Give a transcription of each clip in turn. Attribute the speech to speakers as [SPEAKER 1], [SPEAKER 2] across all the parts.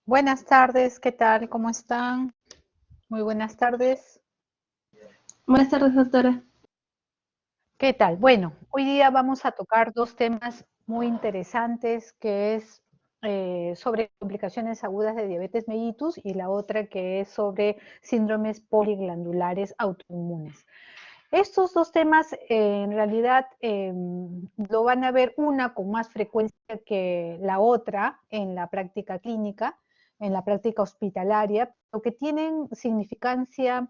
[SPEAKER 1] Buenas tardes, ¿qué tal? ¿Cómo están? Muy buenas tardes.
[SPEAKER 2] Buenas tardes, doctora.
[SPEAKER 1] ¿Qué tal? Bueno, hoy día vamos a tocar dos temas muy interesantes, que es sobre complicaciones agudas de diabetes mellitus y la otra que es sobre síndromes poliglandulares autoinmunes. Estos dos temas en realidad lo van a ver una con más frecuencia que la otra en la práctica clínica, en la práctica hospitalaria, lo que tienen significancia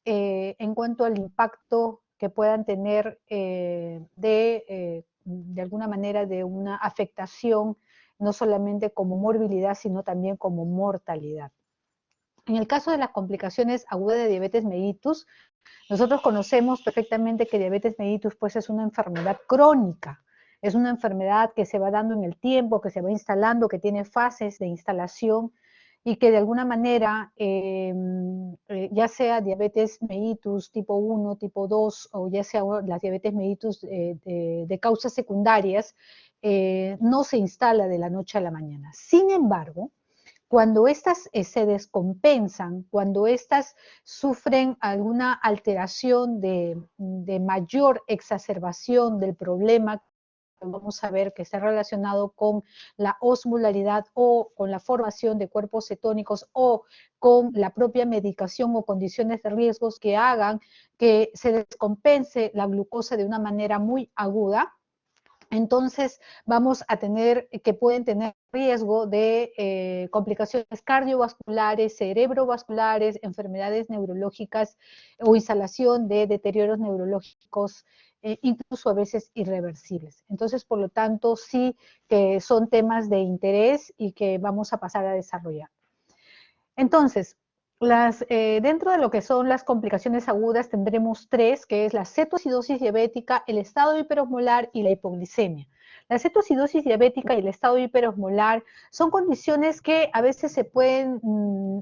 [SPEAKER 1] en cuanto al impacto que puedan tener de alguna manera de una afectación, no solamente como morbilidad, sino también como mortalidad. En el caso de las complicaciones agudas de diabetes mellitus, nosotros conocemos perfectamente que diabetes mellitus pues es una enfermedad crónica, es una enfermedad que se va dando en el tiempo, que se va instalando, que tiene fases de instalación y que de alguna manera, ya sea diabetes mellitus tipo 1, tipo 2, o ya sea las diabetes mellitus de causas secundarias, no se instala de la noche a la mañana. Sin embargo, cuando estas se descompensan, cuando estas sufren alguna alteración de mayor exacerbación del problema, vamos a ver que está relacionado con la osmolaridad o con la formación de cuerpos cetónicos o con la propia medicación o condiciones de riesgos que hagan que se descompense la glucosa de una manera muy aguda, entonces vamos a tener que pueden tener riesgo de complicaciones cardiovasculares, cerebrovasculares, enfermedades neurológicas o instalación de deterioros neurológicos, incluso a veces irreversibles. Entonces, por lo tanto, sí que son temas de interés y que vamos a pasar a desarrollar. Entonces, dentro de lo que son las complicaciones agudas tendremos tres, que es la cetoacidosis diabética, el estado hiperosmolar y la hipoglicemia. La cetoacidosis diabética y el estado hiperosmolar son condiciones que a veces se pueden,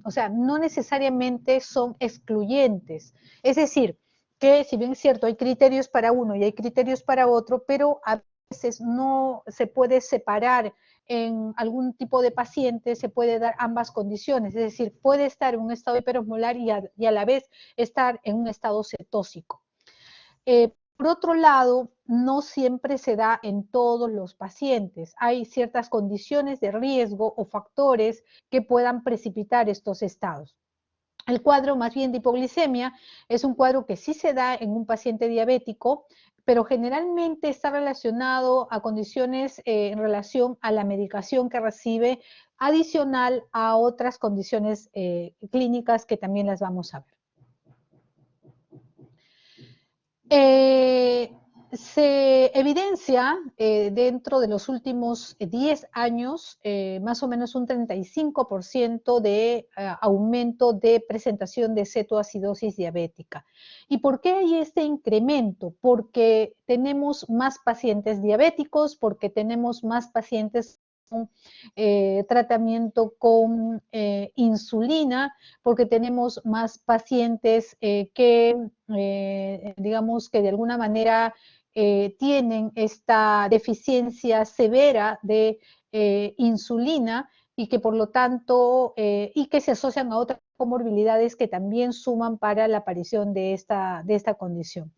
[SPEAKER 1] o sea, no necesariamente son excluyentes. Es decir, que si bien es cierto, hay criterios para uno y hay criterios para otro, pero a veces no se puede separar en algún tipo de paciente se puede dar ambas condiciones, es decir, puede estar en un estado hiperosmolar y a la vez estar en un estado cetósico. Por otro lado, no siempre se da en todos los pacientes. Hay ciertas condiciones de riesgo o factores que puedan precipitar estos estados. El cuadro más bien de hipoglicemia es un cuadro que sí se da en un paciente diabético, pero generalmente está relacionado a condiciones en relación a la medicación que recibe, adicional a otras condiciones clínicas que también las vamos a ver. Se evidencia dentro de los últimos 10 años más o menos un 35% de aumento de presentación de cetoacidosis diabética. ¿Y por qué hay este incremento? Porque tenemos más pacientes diabéticos, porque tenemos más pacientes con tratamiento con insulina, porque tenemos más pacientes que digamos que de alguna manera tienen esta deficiencia severa de insulina y que por lo tanto, y que se asocian a otras comorbilidades que también suman para la aparición de esta condición.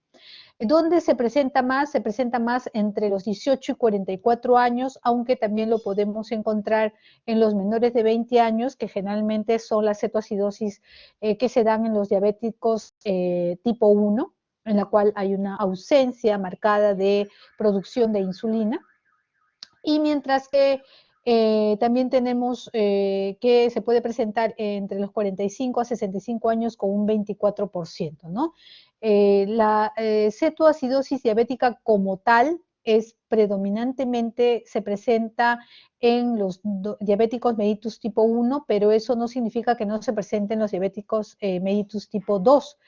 [SPEAKER 1] ¿Dónde se presenta más? Se presenta más entre los 18 y 44 años, aunque también lo podemos encontrar en los menores de 20 años, que generalmente son las cetoacidosis que se dan en los diabéticos tipo 1, en la cual hay una ausencia marcada de producción de insulina. Y mientras que también tenemos que se puede presentar entre los 45 a 65 años con un 24%, ¿no? La cetoacidosis diabética como tal es predominantemente, se presenta en los diabéticos mellitus tipo 1, pero eso no significa que no se presenten los diabéticos mellitus tipo 2.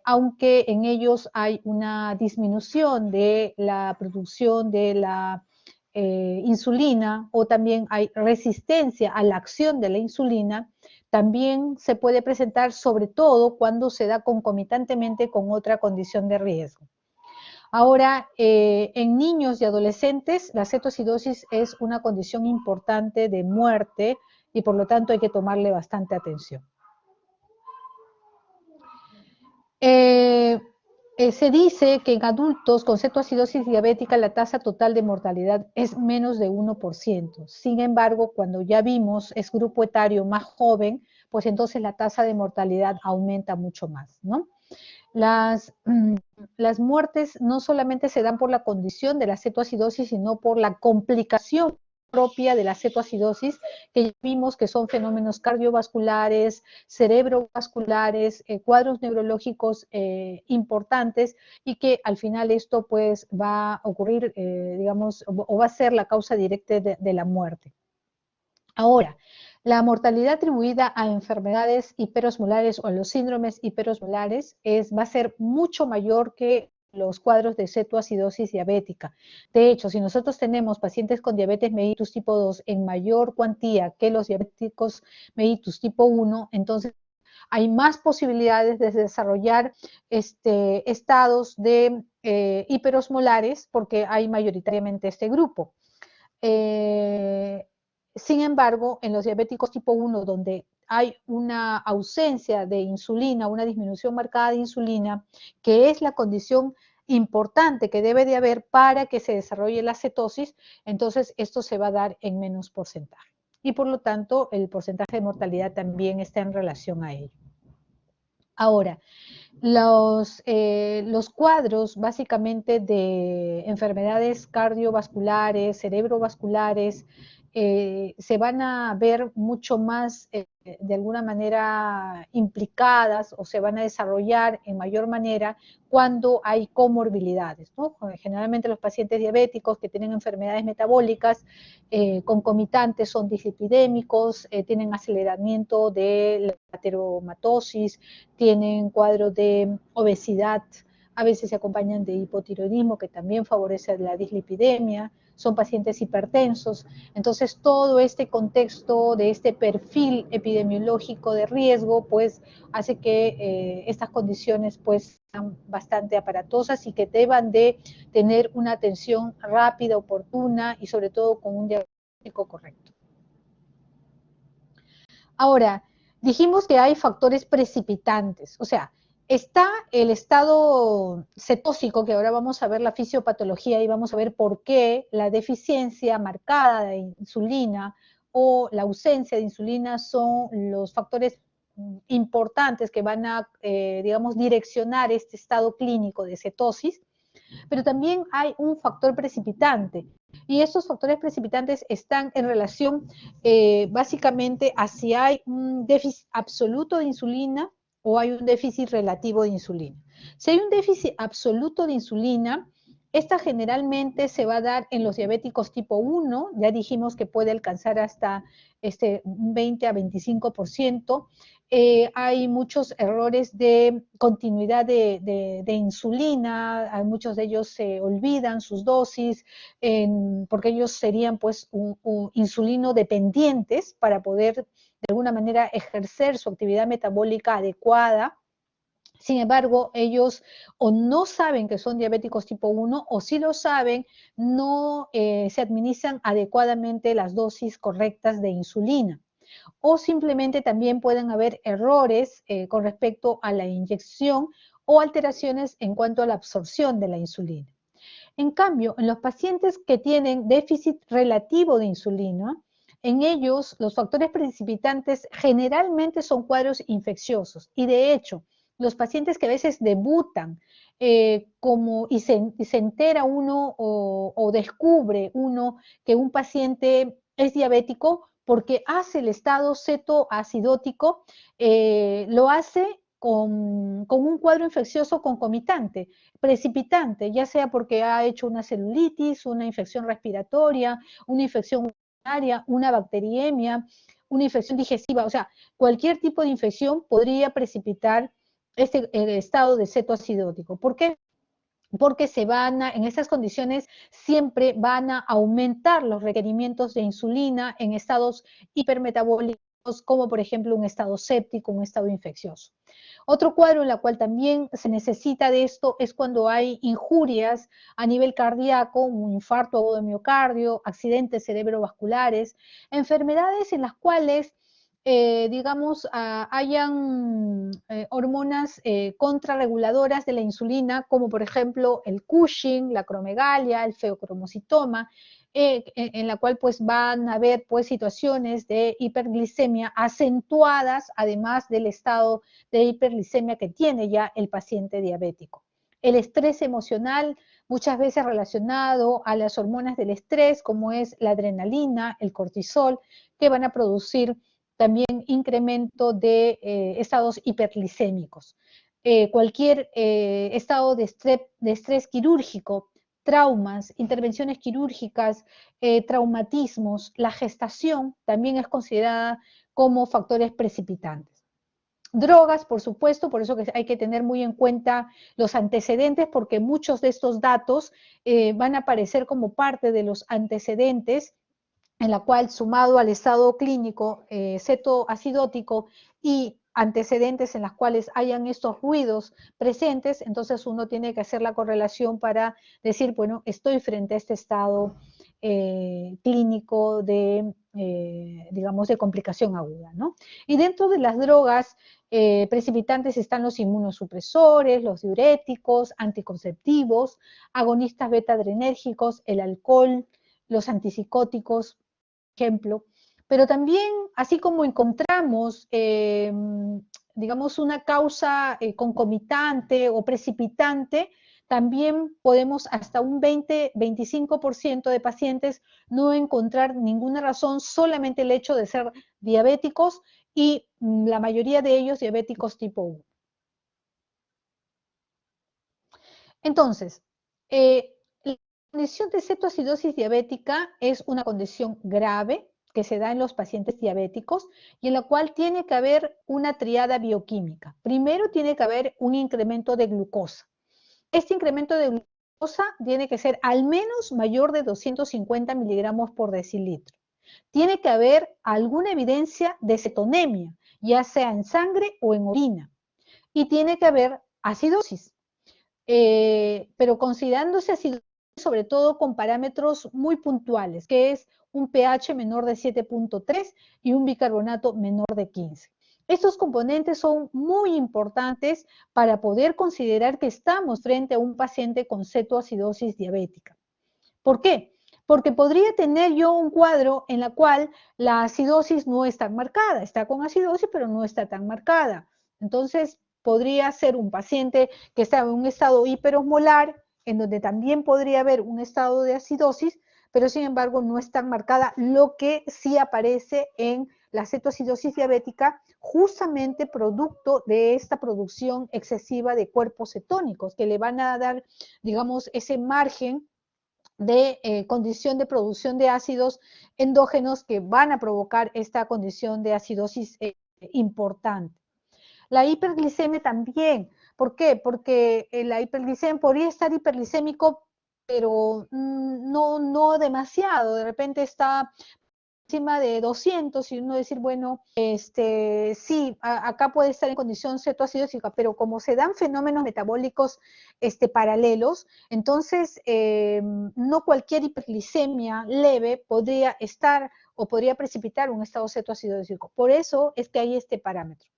[SPEAKER 1] Aunque en ellos hay una disminución de la producción de la insulina o también hay resistencia a la acción de la insulina, también se puede presentar sobre todo cuando se da concomitantemente con otra condición de riesgo. Ahora, en niños y adolescentes, la cetoacidosis es una condición importante de muerte y por lo tanto hay que tomarle bastante atención. Se dice que en adultos con cetoacidosis diabética la tasa total de mortalidad es menos de 1%. Sin embargo, cuando ya vimos es grupo etario más joven, pues entonces la tasa de mortalidad aumenta mucho más, ¿no? Las muertes no solamente se dan por la condición de la cetoacidosis, sino por la complicación propia de la cetoacidosis, que ya vimos que son fenómenos cardiovasculares, cerebrovasculares, cuadros neurológicos importantes y que al final esto pues va a ocurrir, digamos, o va a ser la causa directa de la muerte. Ahora, la mortalidad atribuida a enfermedades hiperosmolares o a los síndromes hiperosmolares va a ser mucho mayor que los cuadros de cetoacidosis diabética. De hecho, si nosotros tenemos pacientes con diabetes mellitus tipo 2 en mayor cuantía que los diabéticos mellitus tipo 1, entonces hay más posibilidades de desarrollar estados de hiperosmolares porque hay mayoritariamente este grupo. Sin embargo, en los diabéticos tipo 1, donde hay una ausencia de insulina, una disminución marcada de insulina, que es la condición importante que debe de haber para que se desarrolle la cetosis, entonces esto se va a dar en menos porcentaje. Y por lo tanto, el porcentaje de mortalidad también está en relación a ello. Ahora, los cuadros básicamente de enfermedades cardiovasculares, cerebrovasculares, se van a ver mucho más de alguna manera implicadas o se van a desarrollar en mayor manera cuando hay comorbilidades, ¿no? Generalmente los pacientes diabéticos que tienen enfermedades metabólicas concomitantes son dislipidémicos, tienen aceleramiento de la ateromatosis, tienen cuadros de obesidad, a veces se acompañan de hipotiroidismo que también favorece la dislipidemia, son pacientes hipertensos. Entonces, todo este contexto de este perfil epidemiológico de riesgo, pues, hace que estas condiciones, pues, sean bastante aparatosas y que deban de tener una atención rápida, oportuna y sobre todo con un diagnóstico correcto. Ahora, dijimos que hay factores precipitantes, o sea, está el estado cetósico, que ahora vamos a ver la fisiopatología y vamos a ver por qué la deficiencia marcada de insulina o la ausencia de insulina son los factores importantes que van a, digamos, direccionar este estado clínico de cetosis, pero también hay un factor precipitante. Y estos factores precipitantes están en relación básicamente a si hay un déficit absoluto de insulina o hay un déficit relativo de insulina. Si hay un déficit absoluto de insulina, esta generalmente se va a dar en los diabéticos tipo 1, ya dijimos que puede alcanzar hasta 20 a 25%. Hay muchos errores de continuidad de insulina, hay muchos de ellos se olvidan sus dosis, porque ellos serían pues insulino dependientes para poder de alguna manera ejercer su actividad metabólica adecuada. Sin embargo, ellos o no saben que son diabéticos tipo 1 o si lo saben, no se administran adecuadamente las dosis correctas de insulina. O simplemente también pueden haber errores con respecto a la inyección o alteraciones en cuanto a la absorción de la insulina. En cambio, en los pacientes que tienen déficit relativo de insulina, en ellos los factores precipitantes generalmente son cuadros infecciosos y de hecho los pacientes que a veces debutan y se entera uno o descubre uno que un paciente es diabético porque hace el estado cetoacidótico, lo hace con un cuadro infeccioso concomitante, precipitante, ya sea porque ha hecho una celulitis, una infección respiratoria, una infección urinaria, una bacteriemia, una infección digestiva, o sea, cualquier tipo de infección podría precipitar este estado de cetoacidótico. ¿Por qué? Porque en esas condiciones siempre van a aumentar los requerimientos de insulina en estados hipermetabólicos como por ejemplo un estado séptico, un estado infeccioso. Otro cuadro en el cual también se necesita de esto es cuando hay injurias a nivel cardíaco, un infarto agudo de miocardio, accidentes cerebrovasculares, enfermedades en las cuales digamos, hayan hormonas contrarreguladoras de la insulina, como por ejemplo el Cushing, la acromegalia, el feocromocitoma, en la cual pues van a haber pues situaciones de hiperglicemia acentuadas, además del estado de hiperglicemia que tiene ya el paciente diabético. El estrés emocional, muchas veces relacionado a las hormonas del estrés, como es la adrenalina, el cortisol, que van a producir también incremento de estados hiperglicémicos. Cualquier estado de estrés quirúrgico, traumas, intervenciones quirúrgicas, traumatismos, la gestación también es considerada como factores precipitantes. Drogas, por supuesto, por eso que hay que tener muy en cuenta los antecedentes, porque muchos de estos datos van a aparecer como parte de los antecedentes, en la cual sumado al estado clínico cetoacidótico y antecedentes en las cuales hayan estos ruidos presentes, entonces uno tiene que hacer la correlación para decir, bueno, estoy frente a este estado clínico de, digamos, de complicación aguda, ¿no? Y dentro de las drogas precipitantes están los inmunosupresores, los diuréticos, anticonceptivos, agonistas beta-adrenérgicos, el alcohol, los antipsicóticos, ejemplo, pero también, así como encontramos, digamos, una causa concomitante o precipitante, también podemos hasta un 20-25% de pacientes no encontrar ninguna razón, solamente el hecho de ser diabéticos y la mayoría de ellos diabéticos tipo 1. Entonces, la condición de cetoacidosis diabética es una condición grave que se da en los pacientes diabéticos y en la cual tiene que haber una triada bioquímica. Primero tiene que haber un incremento de glucosa. Este incremento de glucosa tiene que ser al menos mayor de 250 miligramos por decilitro. Tiene que haber alguna evidencia de cetonemia, ya sea en sangre o en orina. Y tiene que haber acidosis. Pero considerándose acidosis sobre todo con parámetros muy puntuales, que es un pH menor de 7.3 y un bicarbonato menor de 15. Estos componentes son muy importantes para poder considerar que estamos frente a un paciente con cetoacidosis diabética. ¿Por qué? Porque podría tener yo un cuadro en el cual la acidosis no está marcada, está con acidosis pero no está tan marcada. Entonces, podría ser un paciente que está en un estado hiperosmolar, en donde también podría haber un estado de acidosis, pero sin embargo no es tan marcada, lo que sí aparece en la cetoacidosis diabética, justamente producto de esta producción excesiva de cuerpos cetónicos, que le van a dar, digamos, ese margen de condición de producción de ácidos endógenos que van a provocar esta condición de acidosis importante. La hiperglicemia también. ¿Por qué? Porque la hiperglicemia podría estar hiperglicémico, pero no demasiado. De repente está encima de 200 y uno decir, bueno, sí, acá puede estar en condición cetoacidósica, pero como se dan fenómenos metabólicos paralelos, entonces no cualquier hiperglicemia leve podría estar o podría precipitar un estado cetoacidósico. Por eso es que hay este parámetro.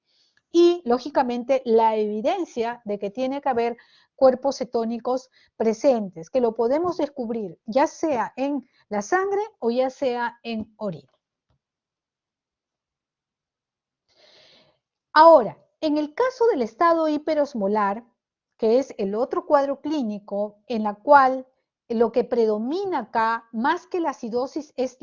[SPEAKER 1] Y, lógicamente, la evidencia de que tiene que haber cuerpos cetónicos presentes, que lo podemos descubrir ya sea en la sangre o ya sea en orina. Ahora, en el caso del estado hiperosmolar, que es el otro cuadro clínico en la cual lo que predomina acá, más que la acidosis, es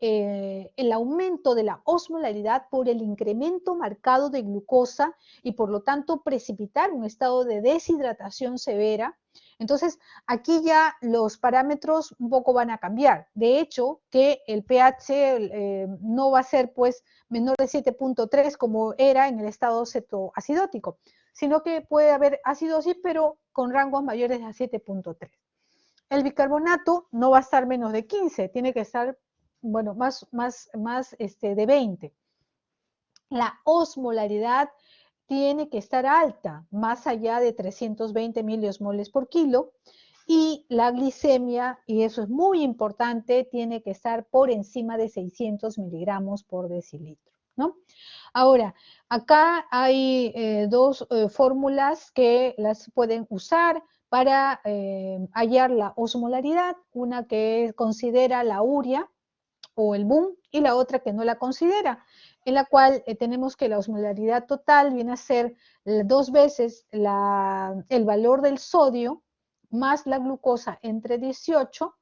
[SPEAKER 1] el aumento de la osmolaridad por el incremento marcado de glucosa y por lo tanto precipitar un estado de deshidratación severa. Entonces, aquí ya los parámetros un poco van a cambiar. De hecho, que el pH no va a ser pues menor de 7.3 como era en el estado cetoacidótico, sino que puede haber acidosis, pero con rangos mayores a 7.3. El bicarbonato no va a estar menos de 15, tiene que estar, bueno, más de 20. la osmolaridad tiene que estar alta, más allá de 320 miliosmoles por kilo, y la glicemia, y eso es muy importante, tiene que estar por encima de 600 miligramos por decilitro, ¿no? Ahora, acá hay dos fórmulas que las pueden usar para hallar la osmolaridad, una que considera la urea o el BUM y la otra que no la considera, en la cual tenemos que la osmolaridad total viene a ser 2 veces el valor del sodio más la glucosa entre 18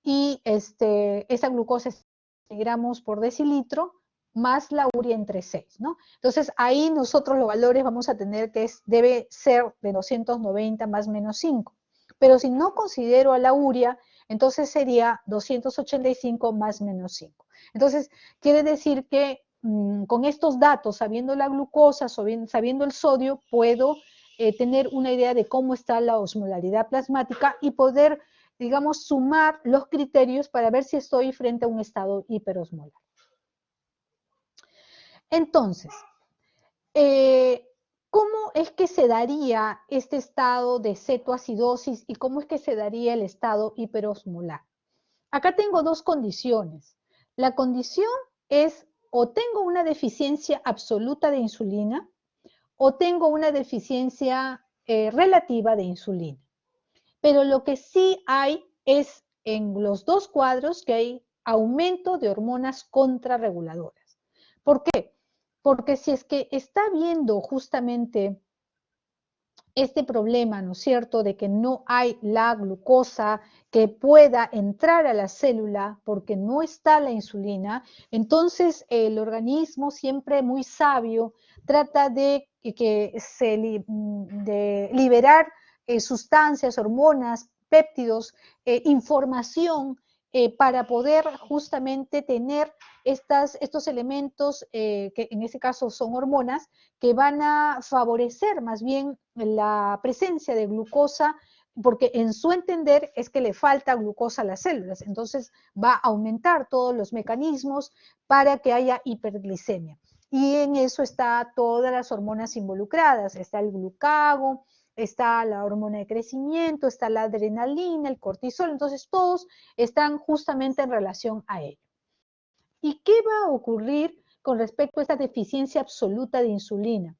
[SPEAKER 1] y esa glucosa es gramos por decilitro más la urea entre 6, ¿no? Entonces ahí nosotros los valores vamos a tener que debe ser de 290 más menos 5. Pero si no considero a la urea, entonces sería 285 más menos 5. Entonces quiere decir que con estos datos, sabiendo la glucosa, sabiendo el sodio, puedo tener una idea de cómo está la osmolaridad plasmática y poder, digamos, sumar los criterios para ver si estoy frente a un estado hiperosmolar. Entonces, ¿cómo es que se daría este estado de cetoacidosis y cómo es que se daría el estado hiperosmolar? Acá tengo dos condiciones. La condición es o tengo una deficiencia absoluta de insulina o tengo una deficiencia relativa de insulina. Pero lo que sí hay es en los dos cuadros que hay aumento de hormonas contrarreguladoras. ¿Por qué? Porque si es que está viendo justamente este problema, ¿no es cierto?, de que no hay la glucosa que pueda entrar a la célula porque no está la insulina, entonces el organismo siempre muy sabio trata de liberar sustancias, hormonas, péptidos, información para poder justamente tener estos elementos, que en este caso son hormonas, que van a favorecer más bien la presencia de glucosa, porque en su entender es que le falta glucosa a las células, entonces va a aumentar todos los mecanismos para que haya hiperglicemia. Y en eso está todas las hormonas involucradas, está el glucagon, está la hormona de crecimiento, está la adrenalina, el cortisol, entonces todos están justamente en relación a ello. ¿Y qué va a ocurrir con respecto a esta deficiencia absoluta de insulina?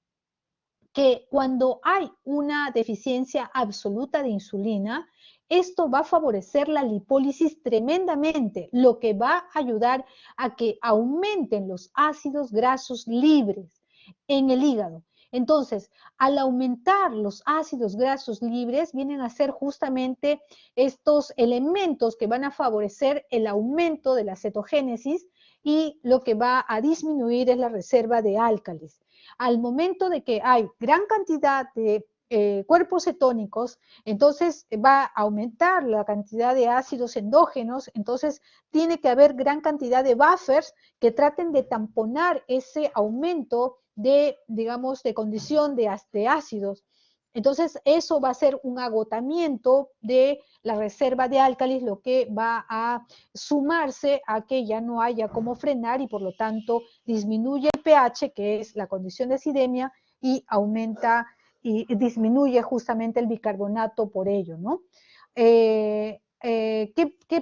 [SPEAKER 1] Que cuando hay una deficiencia absoluta de insulina, esto va a favorecer la lipólisis tremendamente, lo que va a ayudar a que aumenten los ácidos grasos libres en el hígado. Entonces, al aumentar los ácidos grasos libres, vienen a ser justamente estos elementos que van a favorecer el aumento de la cetogénesis y lo que va a disminuir es la reserva de álcalis. Al momento de que hay gran cantidad de cuerpos cetónicos, entonces va a aumentar la cantidad de ácidos endógenos, entonces tiene que haber gran cantidad de buffers que traten de tamponar ese aumento de, digamos, de condición de ácidos. Entonces, eso va a ser un agotamiento de la reserva de álcalis, lo que va a sumarse a que ya no haya cómo frenar y por lo tanto disminuye el pH, que es la condición de acidemia, y aumenta y disminuye justamente el bicarbonato por ello, ¿no? ¿Qué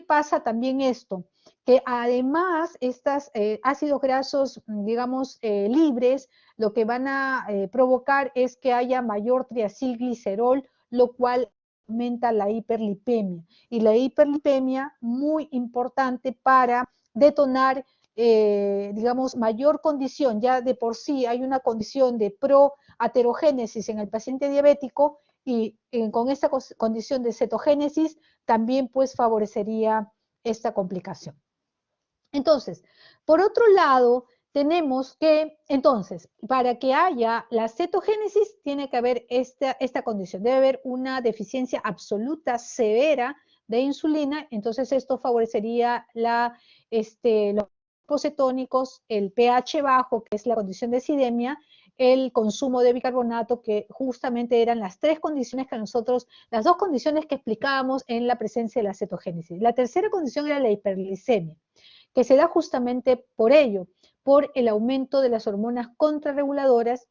[SPEAKER 1] pasa también esto? Que además estos ácidos grasos, digamos, libres, lo que van a provocar es que haya mayor triacilglicerol, lo cual aumenta la hiperlipemia. Y la hiperlipemia, muy importante para detonar, digamos, mayor condición. Ya de por sí hay una condición de proaterogénesis en el paciente diabético y con esta condición de cetogénesis también pues favorecería esta complicación. Entonces, por otro lado, tenemos que, entonces, para que haya la cetogénesis, tiene que haber esta condición. Debe haber una deficiencia absoluta severa de insulina, entonces esto favorecería los cuerpos cetónicos, el pH bajo, que es la condición de acidemia, el consumo de bicarbonato, que justamente eran las tres condiciones que nosotros, las dos condiciones que explicábamos en la presencia de la cetogénesis. La tercera condición era la hiperglicemia, que se da justamente por ello, por el aumento de las hormonas contrarreguladoras,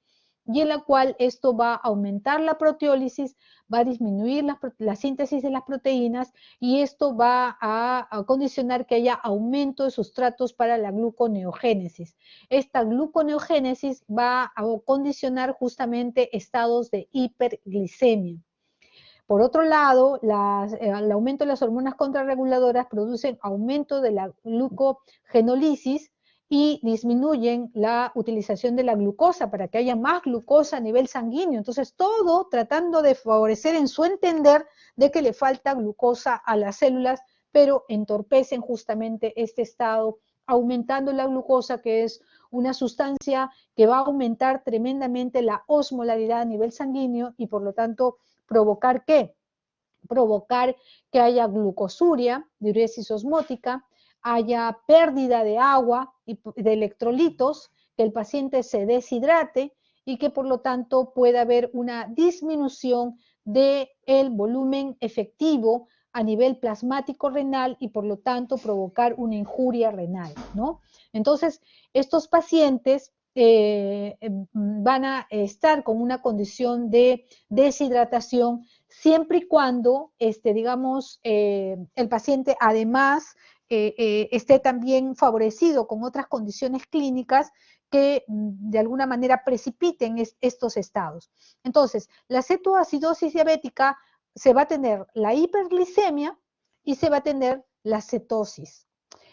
[SPEAKER 1] y en la cual esto va a aumentar la proteólisis, va a disminuir la síntesis de las proteínas, y esto va a condicionar que haya aumento de sustratos para la gluconeogénesis. Esta gluconeogénesis va a condicionar justamente estados de hiperglicemia. Por otro lado, el aumento de las hormonas contrarreguladoras producen aumento de la glucogenólisis y disminuyen la utilización de la glucosa para que haya más glucosa a nivel sanguíneo. Entonces, todo tratando de favorecer en su entender de que le falta glucosa a las células, pero entorpecen justamente este estado, aumentando la glucosa, que es una sustancia que va a aumentar tremendamente la osmolaridad a nivel sanguíneo y por lo tanto provocar ¿qué? Provocar que haya glucosuria, diuresis osmótica, haya pérdida de agua y de electrolitos, que el paciente se deshidrate y que por lo tanto pueda haber una disminución del volumen efectivo a nivel plasmático renal y por lo tanto provocar una injuria renal, ¿no? Entonces, estos pacientes van a estar con una condición de deshidratación siempre y cuando, digamos, el paciente además esté también favorecido con otras condiciones clínicas que de alguna manera precipiten estos estados. Entonces, la cetoacidosis diabética se va a tener la hiperglicemia y se va a tener la cetosis.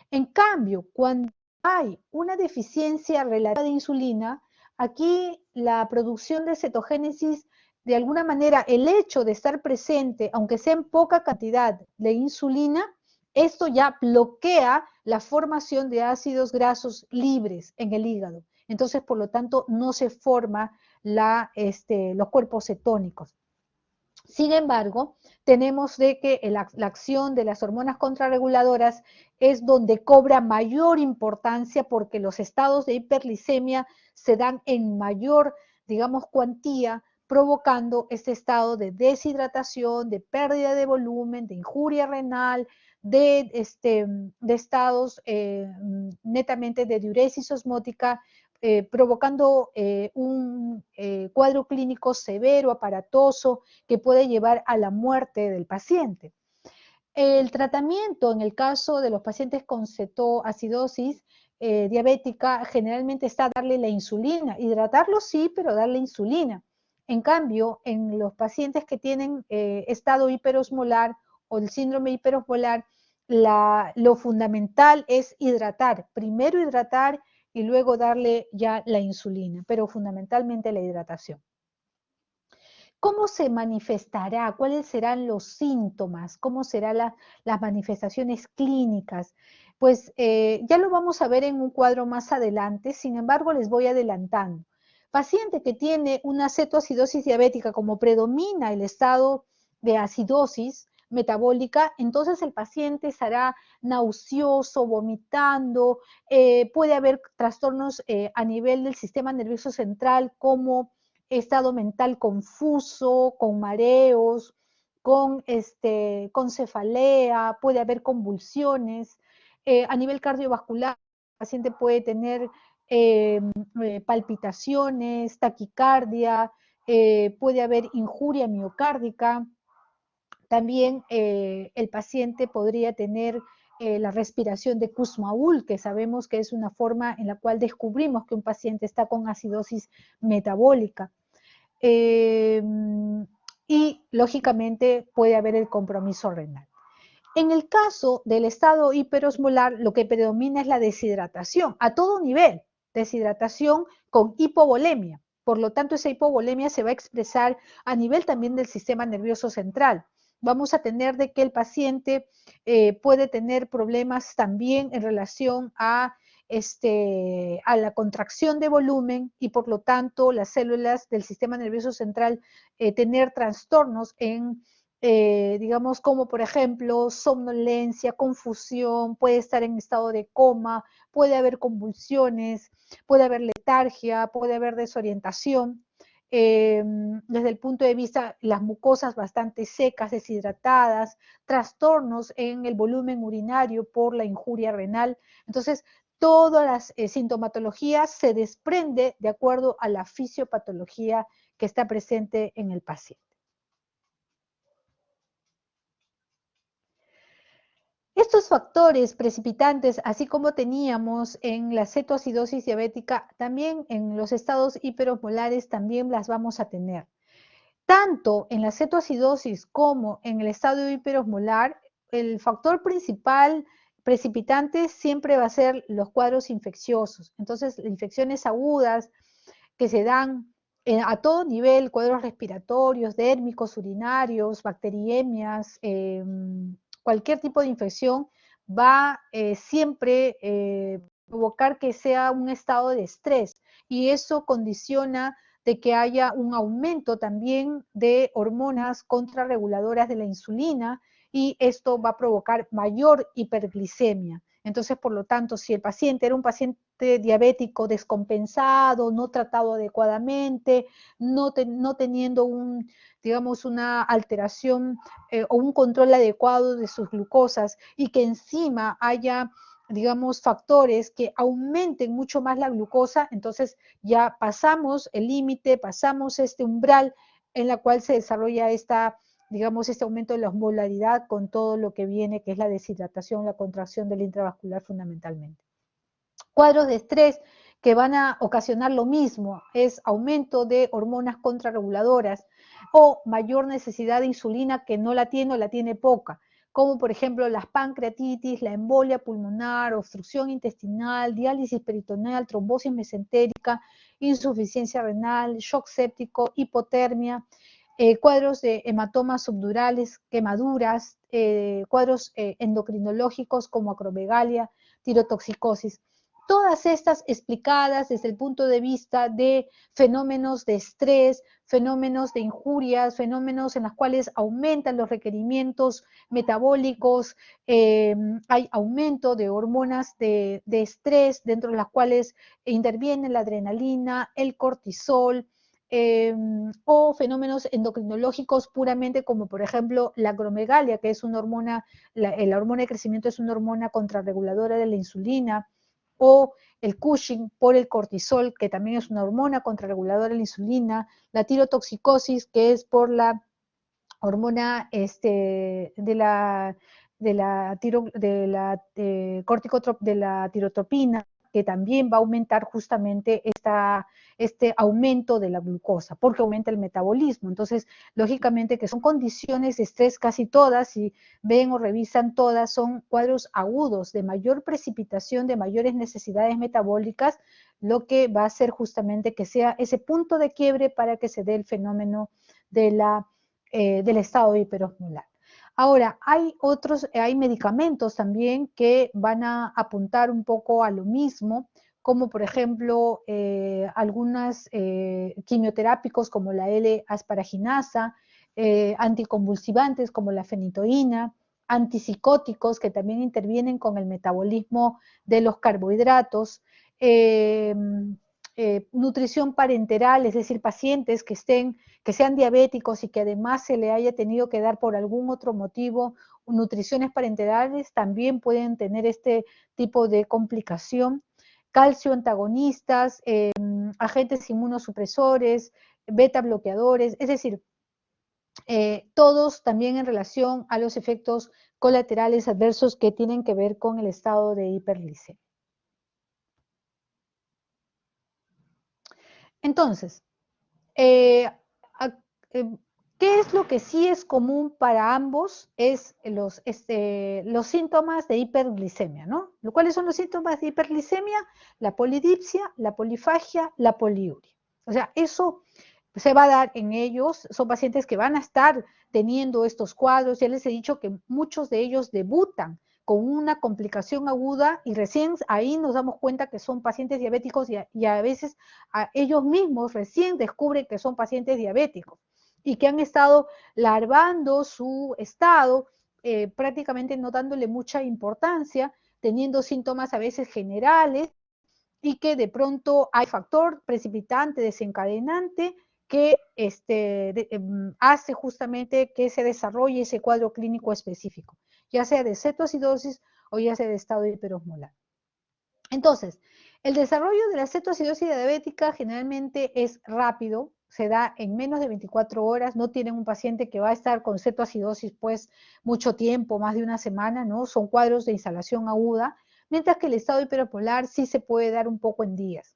[SPEAKER 1] En cambio, cuando hay una deficiencia relativa de insulina, aquí la producción de cetogénesis, de alguna manera, el hecho de estar presente, aunque sea en poca cantidad de insulina, esto ya bloquea la formación de ácidos grasos libres en el hígado. Entonces, por lo tanto, no se forma los cuerpos cetónicos. Sin embargo, tenemos de que la acción de las hormonas contrarreguladoras es donde cobra mayor importancia porque los estados de hiperglicemia se dan en mayor, digamos, cuantía, provocando este estado de deshidratación, de pérdida de volumen, de injuria renal, de estados netamente de diuresis osmótica, provocando un cuadro clínico severo, aparatoso, que puede llevar a la muerte del paciente. El tratamiento en el caso de los pacientes con cetoacidosis diabética generalmente está darle la insulina, hidratarlo sí, pero darle insulina. En cambio, en los pacientes que tienen estado hiperosmolar o el síndrome hiperosmolar, lo fundamental es hidratar, primero hidratar y luego darle ya la insulina, pero fundamentalmente la hidratación. ¿Cómo se manifestará? ¿Cuáles serán los síntomas? ¿Cómo serán las manifestaciones clínicas? Pues ya lo vamos a ver en un cuadro más adelante, sin embargo les voy adelantando. Paciente que tiene una cetoacidosis diabética, como predomina el estado de acidosis metabólica, entonces el paciente estará nauseoso, vomitando, puede haber trastornos a nivel del sistema nervioso central como estado mental confuso, con mareos, con cefalea, puede haber convulsiones. A nivel cardiovascular, el paciente puede tener palpitaciones, taquicardia, puede haber injuria miocárdica. También el paciente podría tener la respiración de Kussmaul, que sabemos que es una forma en la cual descubrimos que un paciente está con acidosis metabólica. Y lógicamente puede haber el compromiso renal. En el caso del estado hiperosmolar, lo que predomina es la deshidratación a todo nivel, deshidratación con hipovolemia. Por lo tanto, esa hipovolemia se va a expresar a nivel también del sistema nervioso central. Vamos a tener de que el paciente puede tener problemas también en relación a la contracción de volumen y por lo tanto las células del sistema nervioso central tener trastornos en, digamos, como por ejemplo somnolencia, confusión, puede estar en estado de coma, puede haber convulsiones, puede haber letargia, puede haber desorientación. Desde el punto de vista, las mucosas bastante secas, deshidratadas, trastornos en el volumen urinario por la injuria renal. Entonces, todas las sintomatologías se desprende de acuerdo a la fisiopatología que está presente en el paciente. Estos factores precipitantes, así como teníamos en la cetoacidosis diabética, también en los estados hiperosmolares también las vamos a tener. Tanto en la cetoacidosis como en el estado hiperosmolar, el factor principal precipitante siempre va a ser los cuadros infecciosos. Entonces, infecciones agudas que se dan a todo nivel, cuadros respiratorios, dérmicos, urinarios, bacteriemias, cualquier tipo de infección va siempre provocar que sea un estado de estrés y eso condiciona de que haya un aumento también de hormonas contrarreguladoras de la insulina y esto va a provocar mayor hiperglicemia. Entonces, por lo tanto, si el paciente era un paciente diabético descompensado, no tratado adecuadamente, no teniendo digamos, una alteración o un control adecuado de sus glucosas y que encima haya, digamos, factores que aumenten mucho más la glucosa, entonces ya pasamos el límite, pasamos este umbral en la cual se desarrolla digamos, este aumento de la osmolaridad con todo lo que viene, que es la deshidratación, la contracción del intravascular fundamentalmente. Cuadros de estrés que van a ocasionar lo mismo, es aumento de hormonas contrarreguladoras o mayor necesidad de insulina que no la tiene o la tiene poca, como por ejemplo las pancreatitis, la embolia pulmonar, obstrucción intestinal, diálisis peritoneal, trombosis mesentérica, insuficiencia renal, shock séptico, hipotermia, cuadros de hematomas subdurales, quemaduras, cuadros endocrinológicos como acromegalia, tirotoxicosis. Todas estas explicadas desde el punto de vista de fenómenos de estrés, fenómenos de injurias, fenómenos en los cuales aumentan los requerimientos metabólicos, hay aumento de hormonas de estrés, dentro de las cuales interviene la adrenalina, el cortisol, o fenómenos endocrinológicos puramente como por ejemplo la acromegalia, que es una hormona, la hormona de crecimiento es una hormona contrarreguladora de la insulina, o el Cushing por el cortisol, que también es una hormona contrarreguladora de la insulina, la tirotoxicosis, que es por la hormona de la tirotropina, que también va a aumentar justamente este aumento de la glucosa, porque aumenta el metabolismo. Entonces, lógicamente que son condiciones de estrés casi todas, si ven o revisan todas, son cuadros agudos de mayor precipitación, de mayores necesidades metabólicas, lo que va a hacer justamente que sea ese punto de quiebre para que se dé el fenómeno del estado hiperosmolar. Ahora, hay medicamentos también que van a apuntar un poco a lo mismo, como por ejemplo algunas quimioterápicos como la L-asparaginasa, anticonvulsivantes como la fenitoína, antipsicóticos que también intervienen con el metabolismo de los carbohidratos, nutrición parenteral, es decir, pacientes que sean diabéticos y que además se le haya tenido que dar por algún otro motivo nutriciones parenterales, también pueden tener este tipo de complicación. Calcio antagonistas, agentes inmunosupresores, beta bloqueadores, es decir, todos también en relación a los efectos colaterales adversos que tienen que ver con el estado de hiperglicemia. Entonces, ¿qué es lo que sí es común para ambos? Es los síntomas de hiperglicemia, ¿no? ¿Cuáles son los síntomas de hiperglicemia? La polidipsia, la polifagia, la poliuria. O sea, eso se va a dar en ellos, son pacientes que van a estar teniendo estos cuadros, ya les he dicho que muchos de ellos debutan con una complicación aguda y recién ahí nos damos cuenta que son pacientes diabéticos y a veces ellos mismos recién descubren que son pacientes diabéticos y que han estado larvando su estado, prácticamente no dándole mucha importancia, teniendo síntomas a veces generales y que de pronto hay factor precipitante, desencadenante, que hace justamente que se desarrolle ese cuadro clínico específico, ya sea de cetoacidosis o ya sea de estado hiperosmolar. Entonces, el desarrollo de la cetoacidosis diabética generalmente es rápido, se da en menos de 24 horas, no tienen un paciente que va a estar con cetoacidosis pues mucho tiempo, más de una semana, ¿no? Son cuadros de instalación aguda, mientras que el estado hiperpolar sí se puede dar un poco en días.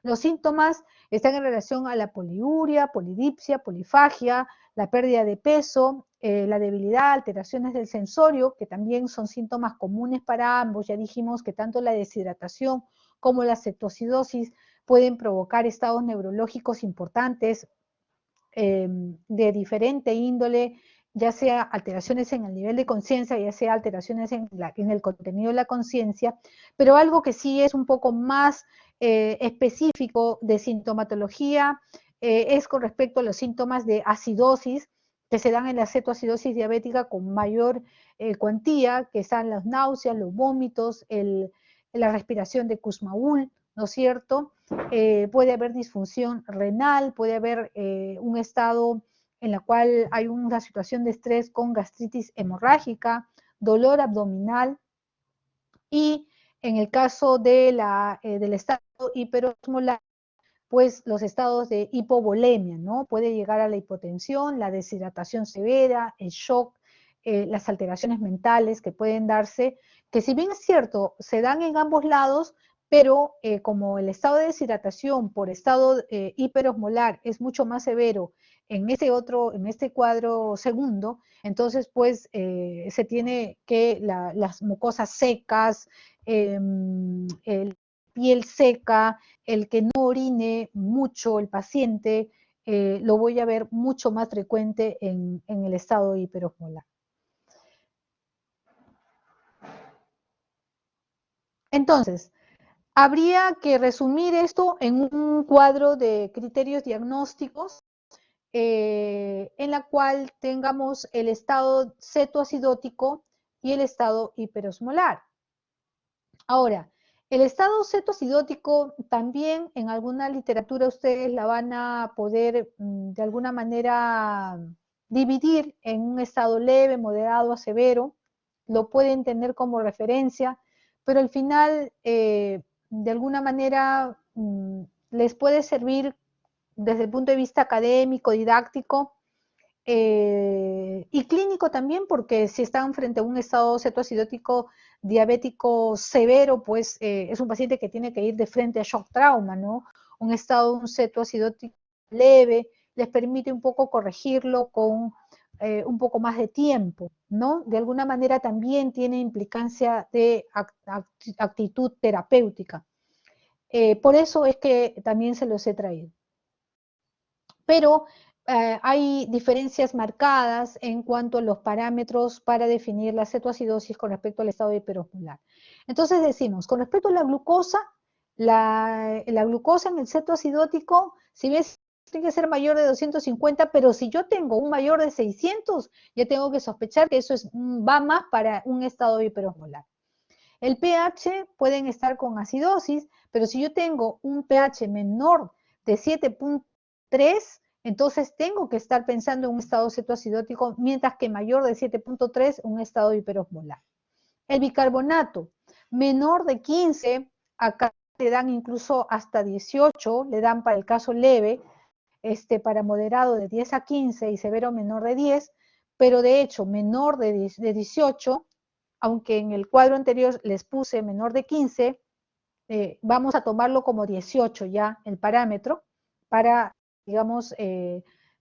[SPEAKER 1] Los síntomas están en relación a la poliuria, polidipsia, polifagia, la pérdida de peso, la debilidad, alteraciones del sensorio, que también son síntomas comunes para ambos. Ya dijimos que tanto la deshidratación como la cetoacidosis pueden provocar estados neurológicos importantes de diferente índole, ya sea alteraciones en el nivel de conciencia, ya sea alteraciones en el contenido de la conciencia, pero algo que sí es un poco más específico de sintomatología es con respecto a los síntomas de acidosis que se dan en la cetoacidosis diabética con mayor cuantía, que están las náuseas, los vómitos, la respiración de Kussmaul, ¿no es cierto? Puede haber disfunción renal, puede haber un estado en la cual hay una situación de estrés con gastritis hemorrágica, dolor abdominal y en el caso de del estado hiperosmolar, pues los estados de hipovolemia, ¿no? Puede llegar a la hipotensión, la deshidratación severa, el shock, las alteraciones mentales que pueden darse, que si bien es cierto, se dan en ambos lados, pero como el estado de deshidratación por estado hiperosmolar es mucho más severo en este cuadro segundo, entonces pues se tiene que las mucosas secas, el piel seca, el que no orine mucho el paciente, lo voy a ver mucho más frecuente en el estado hiperosmolar. Entonces, habría que resumir esto en un cuadro de criterios diagnósticos en la cual tengamos el estado cetoacidótico y el estado hiperosmolar. Ahora, el estado cetoacidótico también en alguna literatura ustedes la van a poder de alguna manera dividir en un estado leve, moderado a severo, lo pueden tener como referencia, pero al final de alguna manera les puede servir desde el punto de vista académico, didáctico, y clínico también, porque si están frente a un estado cetoacidótico diabético severo, pues es un paciente que tiene que ir de frente a shock trauma, ¿no? Un estado un cetoacidótico leve les permite un poco corregirlo con un poco más de tiempo, ¿no? De alguna manera también tiene implicancia de actitud terapéutica. Por eso es que también se los he traído. Pero hay diferencias marcadas en cuanto a los parámetros para definir la cetoacidosis con respecto al estado hiperosmolar. Entonces decimos, con respecto a la glucosa en el cetoacidótico, si ves, tiene que ser mayor de 250, pero si yo tengo un mayor de 600, ya tengo que sospechar que eso va más para un estado hiperosmolar. El pH pueden estar con acidosis, pero si yo tengo un pH menor de 7.3, entonces tengo que estar pensando en un estado cetoacidótico, mientras que mayor de 7.3, un estado hiperosmolar. El bicarbonato, menor de 15, acá le dan incluso hasta 18, le dan para el caso leve, para moderado de 10 a 15 y severo menor de 10, pero de hecho menor de 18, aunque en el cuadro anterior les puse menor de 15, vamos a tomarlo como 18 ya el parámetro para, digamos,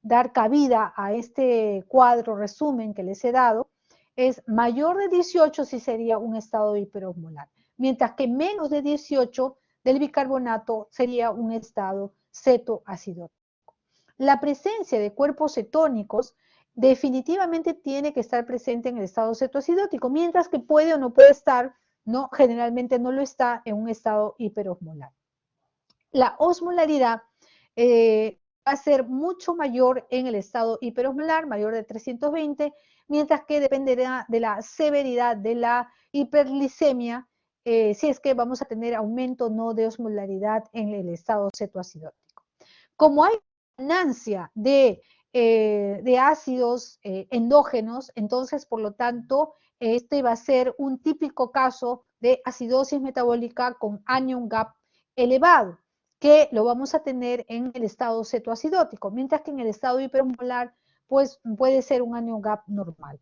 [SPEAKER 1] dar cabida a este cuadro resumen que les he dado. Es mayor de 18 si sería un estado hiperosmolar, mientras que menos de 18 del bicarbonato sería un estado cetoacidótico. La presencia de cuerpos cetónicos definitivamente tiene que estar presente en el estado cetoacidótico, mientras que puede o no puede estar, no, generalmente no lo está en un estado hiperosmolar. La osmolaridad va a ser mucho mayor en el estado hiperosmolar, mayor de 320, mientras que dependerá de la severidad de la hiperglicemia, si es que vamos a tener aumento o no de osmolaridad en el estado cetoacidótico. Como hay ganancia de ácidos endógenos, entonces, por lo tanto, este va a ser un típico caso de acidosis metabólica con anion gap elevado, que lo vamos a tener en el estado cetoacidótico, mientras que en el estado hiperosmolar pues puede ser un anion gap normal.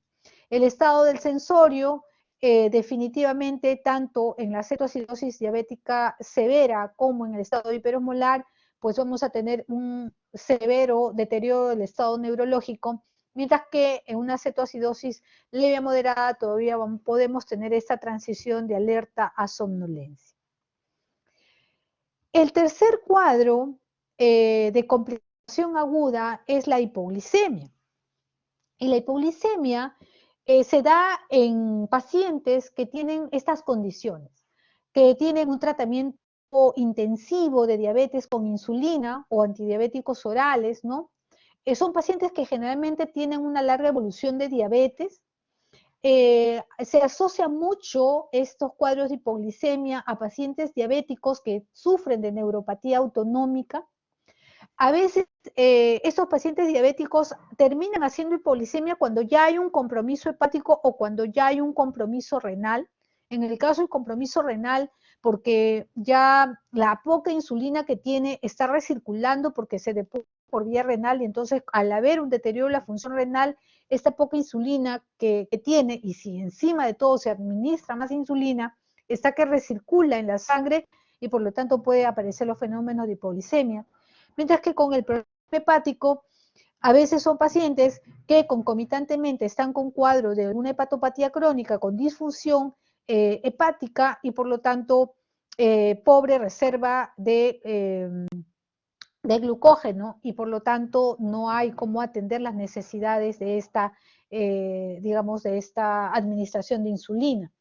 [SPEAKER 1] El estado del sensorio, definitivamente, tanto en la cetoacidosis diabética severa como en el estado hiperosmolar, pues vamos a tener un severo deterioro del estado neurológico, mientras que en una cetoacidosis leve a moderada todavía podemos tener esta transición de alerta a somnolencia. El tercer cuadro de complicación aguda es la hipoglicemia. Y la hipoglicemia se da en pacientes que tienen estas condiciones, que tienen un tratamiento intensivo de diabetes con insulina o antidiabéticos orales, ¿no? Son pacientes que generalmente tienen una larga evolución de diabetes. Se asocia mucho estos cuadros de hipoglicemia a pacientes diabéticos que sufren de neuropatía autonómica. A veces estos pacientes diabéticos terminan haciendo hipoglicemia cuando ya hay un compromiso hepático o cuando ya hay un compromiso renal. En el caso del compromiso renal, porque ya la poca insulina que tiene está recirculando porque se depura por vía renal, y entonces al haber un deterioro de la función renal, esta poca insulina que tiene, y si encima de todo se administra más insulina, está que recircula en la sangre y por lo tanto puede aparecer los fenómenos de hipoglicemia. Mientras que con el problema hepático, a veces son pacientes que concomitantemente están con cuadro de una hepatopatía crónica con disfunción hepática y por lo tanto pobre reserva de glucógeno, y por lo tanto no hay cómo atender las necesidades de esta, digamos, de esta administración de insulina.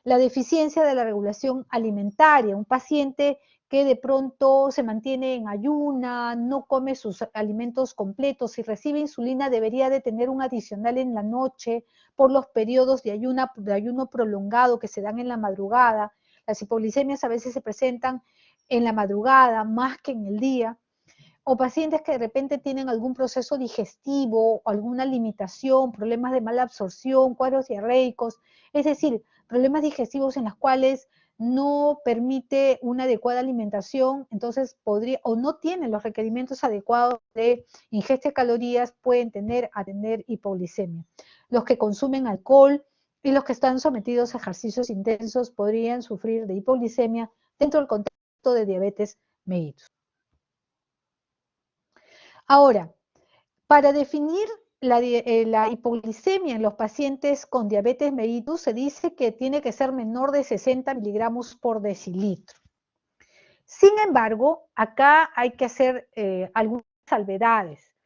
[SPEAKER 1] La deficiencia de la regulación alimentaria, un paciente que de pronto se mantiene en ayuna, no come sus alimentos completos, si recibe insulina debería de tener un adicional en la noche por los periodos de ayuno prolongado que se dan en la madrugada. Las hipoglicemias a veces se presentan en la madrugada más que en el día, o pacientes que de repente tienen algún proceso digestivo o alguna limitación, problemas de mala absorción, cuadros diarreicos, es decir, problemas digestivos en los cuales no permite una adecuada alimentación, entonces podría, o no tienen los requerimientos adecuados de ingesta de calorías, pueden tener hipoglicemia. Los que consumen alcohol y los que están sometidos a ejercicios intensos podrían sufrir de hipoglicemia dentro del contexto de diabetes mellitus. Ahora, para definir la hipoglicemia en los pacientes con diabetes mellitus, se dice que tiene que ser menor de 60 miligramos por decilitro. Sin embargo, acá hay que hacer algunas salvedades.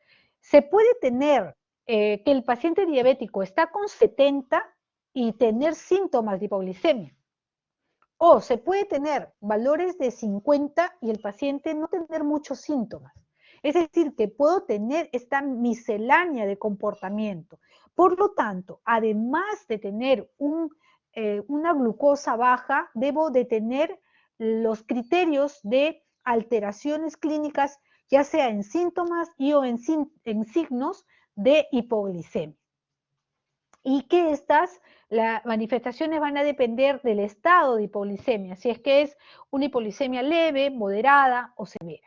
[SPEAKER 1] Se puede tener que el paciente diabético está con 70 y tener síntomas de hipoglicemia. O se puede tener valores de 50 y el paciente no tener muchos síntomas. Es decir, que puedo tener esta miscelánea de comportamiento. Por lo tanto, además de tener una glucosa baja, debo de tener los criterios de alteraciones clínicas, ya sea en síntomas y o en signos de hipoglicemia. Y que las manifestaciones van a depender del estado de hipoglicemia, si es que es una hipoglicemia leve, moderada o severa.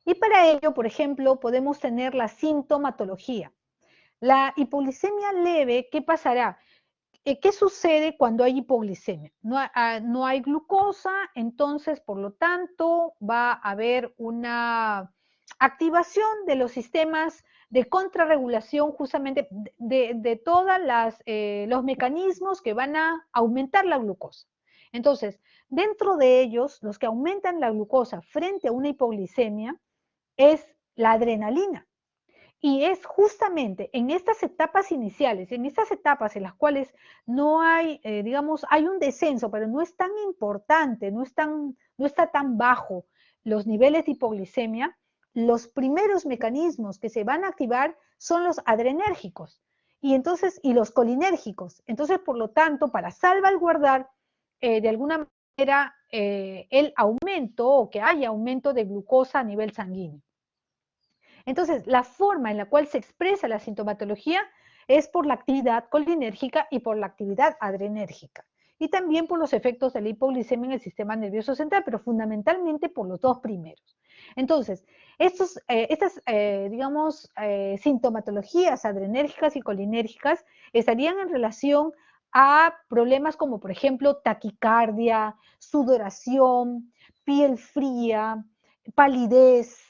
[SPEAKER 1] Y para ello, por ejemplo, podemos tener la sintomatología. La hipoglicemia leve, ¿qué pasará? ¿Qué sucede cuando hay hipoglicemia? No hay glucosa, entonces, por lo tanto, va a haber una activación de los sistemas de contrarregulación justamente de todos los mecanismos que van a aumentar la glucosa. Entonces, dentro de ellos, los que aumentan la glucosa frente a una hipoglicemia es la adrenalina. Y es justamente en estas etapas iniciales, en estas etapas en las cuales no hay, digamos, hay un descenso, pero no es tan importante, no está tan bajo los niveles de hipoglicemia, los primeros mecanismos que se van a activar son los adrenérgicos y los colinérgicos. Entonces, por lo tanto, para salvaguardar de alguna manera el aumento o que haya aumento de glucosa a nivel sanguíneo. Entonces, la forma en la cual se expresa la sintomatología es por la actividad colinérgica y por la actividad adrenérgica. Y también por los efectos de la hipoglicemia en el sistema nervioso central, pero fundamentalmente por los dos primeros. Entonces, estas sintomatologías adrenérgicas y colinérgicas estarían en relación a problemas como, por ejemplo, taquicardia, sudoración, piel fría, palidez,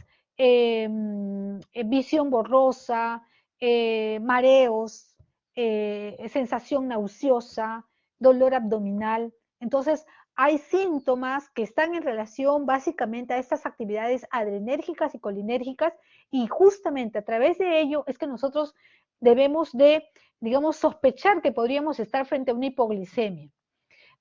[SPEAKER 1] visión borrosa, mareos, sensación nauseosa, dolor abdominal. Entonces, hay síntomas que están en relación básicamente a estas actividades adrenérgicas y colinérgicas, y justamente a través de ello es que nosotros debemos de, digamos, sospechar que podríamos estar frente a una hipoglicemia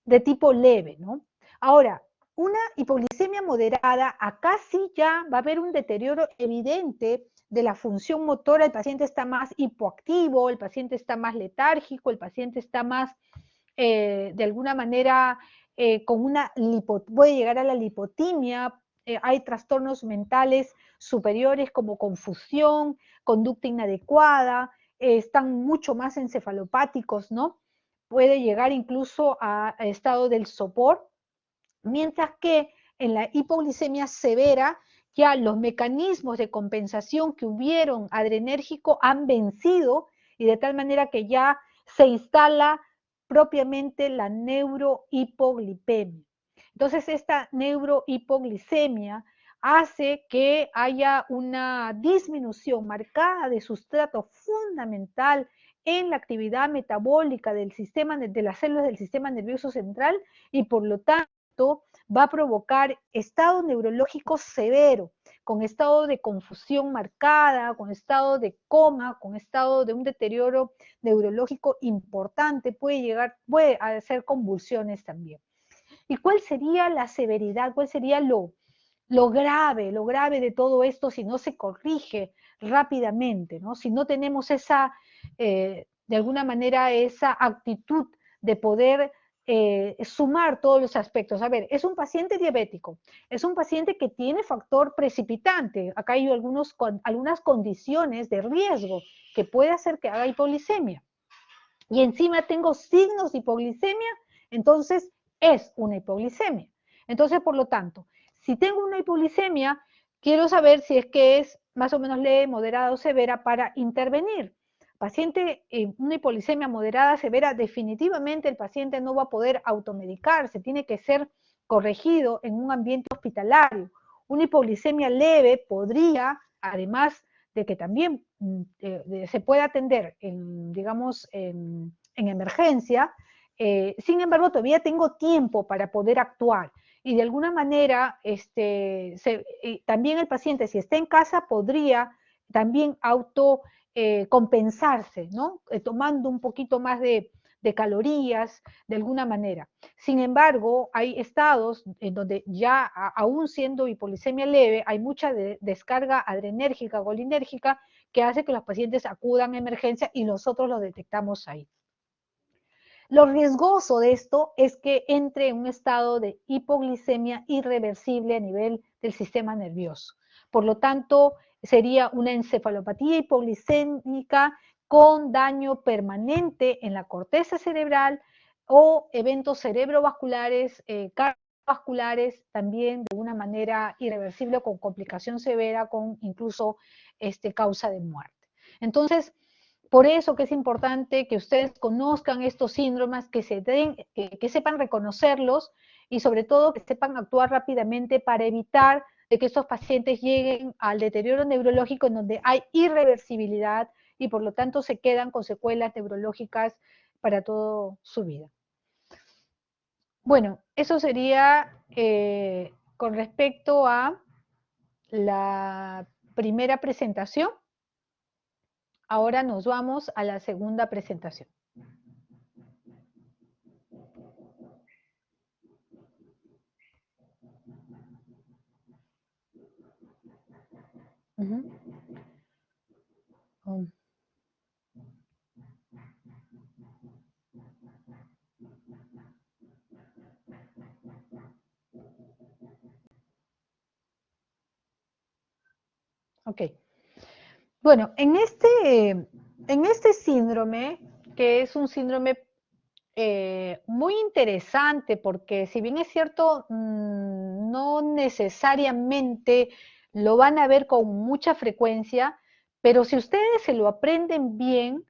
[SPEAKER 1] de tipo leve, ¿no? Ahora, una hipoglicemia moderada, acá sí ya va a haber un deterioro evidente de la función motora, el paciente está más hipoactivo, el paciente está más letárgico, el paciente está más, de alguna manera, puede llegar a la lipotimia, hay trastornos mentales superiores como confusión, conducta inadecuada, están mucho más encefalopáticos, ¿no? Puede llegar incluso a estado del sopor, mientras que en la hipoglicemia severa ya los mecanismos de compensación que hubieron adrenérgico han vencido, y de tal manera que ya se instala propiamente la neurohipoglicemia. Entonces esta neurohipoglicemia hace que haya una disminución marcada de sustrato fundamental en la actividad metabólica del sistema, de las células del sistema nervioso central, y por lo tanto va a provocar estado neurológico severo, con estado de confusión marcada, con estado de coma, con estado de un deterioro neurológico importante, puede hacer convulsiones también. ¿Y cuál sería la severidad? ¿Cuál sería lo grave de todo esto si no se corrige rápidamente, ¿no? Si no tenemos esa, de alguna manera, esa actitud de poder sumar todos los aspectos. A ver, es un paciente diabético, es un paciente que tiene factor precipitante. Acá hay algunas condiciones de riesgo que puede hacer que haga hipoglicemia. Y encima tengo signos de hipoglicemia, entonces es una hipoglicemia. Entonces, por lo tanto, si tengo una hipoglicemia, quiero saber si es que es más o menos leve, moderada o severa para intervenir. Paciente en una hipoglicemia moderada, severa, definitivamente el paciente no va a poder automedicarse, tiene que ser corregido en un ambiente hospitalario. Una hipoglicemia leve podría, además de que también se puede atender digamos, en emergencia, sin embargo, todavía tengo tiempo para poder actuar. Y de alguna manera, también el paciente, si está en casa, podría también compensarse, ¿no? Tomando un poquito más de calorías, de alguna manera. Sin embargo, hay estados en donde ya, aún siendo hipoglicemia leve, hay mucha descarga adrenérgica, colinérgica, que hace que los pacientes acudan a emergencia y nosotros lo detectamos ahí. Lo riesgoso de esto es que entre en un estado de hipoglicemia irreversible a nivel del sistema nervioso. Por lo tanto, sería una encefalopatía hipoglicémica con daño permanente en la corteza cerebral o eventos cerebrovasculares, cardiovasculares, también de una manera irreversible, con complicación severa, con incluso causa de muerte. Entonces, por eso que es importante que ustedes conozcan estos síndromes, que sepan reconocerlos, y sobre todo que sepan actuar rápidamente para evitar de que estos pacientes lleguen al deterioro neurológico en donde hay irreversibilidad y por lo tanto se quedan con secuelas neurológicas para toda su vida. Bueno, eso sería con respecto a la primera presentación. Ahora nos vamos a la segunda presentación. Ok. Bueno, en En este síndrome, que es un síndrome muy interesante, porque si bien es cierto, no necesariamente lo van a ver con mucha frecuencia, pero si ustedes se lo aprenden bien,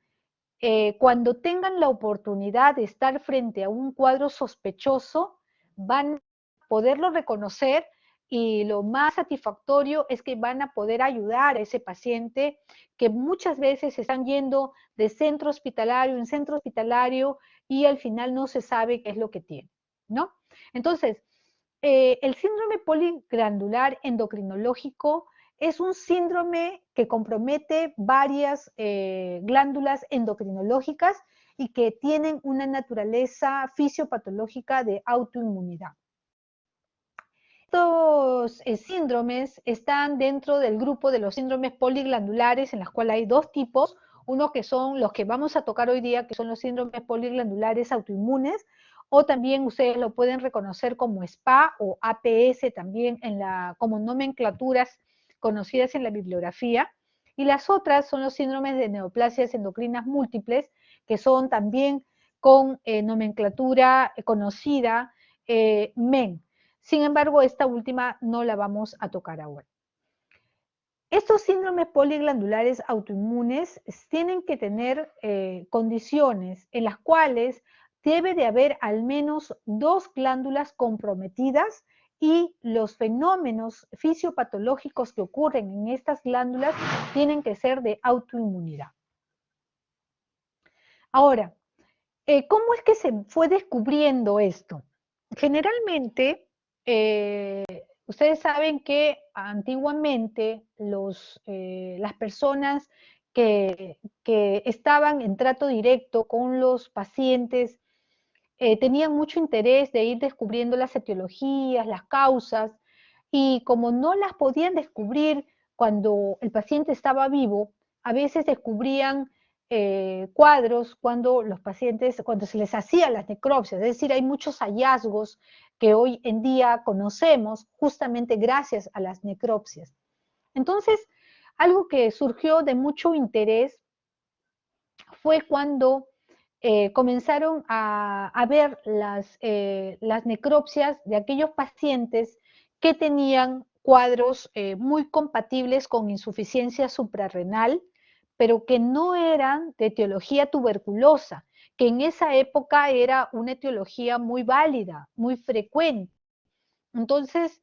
[SPEAKER 1] cuando tengan la oportunidad de estar frente a un cuadro sospechoso, van a poderlo reconocer y lo más satisfactorio es que van a poder ayudar a ese paciente que muchas veces están yendo de centro hospitalario en centro hospitalario y al final no se sabe qué es lo que tiene, ¿no? Entonces, el síndrome poliglandular endocrinológico es un síndrome que compromete varias glándulas endocrinológicas y que tienen una naturaleza fisiopatológica de autoinmunidad. Estos síndromes están dentro del grupo de los síndromes poliglandulares, en las cuales hay dos tipos, uno que son los que vamos a tocar hoy día, que son los síndromes poliglandulares autoinmunes, o también ustedes lo pueden reconocer como SPA o APS también como nomenclaturas conocidas en la bibliografía. Y las otras son los síndromes de neoplasias endocrinas múltiples, que son también con nomenclatura conocida MEN. Sin embargo, esta última no la vamos a tocar ahora. Estos síndromes poliglandulares autoinmunes tienen que tener condiciones en las cuales debe de haber al menos dos glándulas comprometidas y los fenómenos fisiopatológicos que ocurren en estas glándulas tienen que ser de autoinmunidad. Ahora, ¿cómo es que se fue descubriendo esto? Generalmente, ustedes saben que antiguamente las personas que estaban en trato directo con los pacientes tenían mucho interés de ir descubriendo las etiologías, las causas, y como no las podían descubrir cuando el paciente estaba vivo, a veces descubrían cuadros cuando cuando se les hacía las necropsias, es decir, hay muchos hallazgos que hoy en día conocemos justamente gracias a las necropsias. Entonces, algo que surgió de mucho interés fue cuando comenzaron a ver las necropsias de aquellos pacientes que tenían cuadros muy compatibles con insuficiencia suprarrenal, pero que no eran de etiología tuberculosa, que en esa época era una etiología muy válida, muy frecuente. Entonces,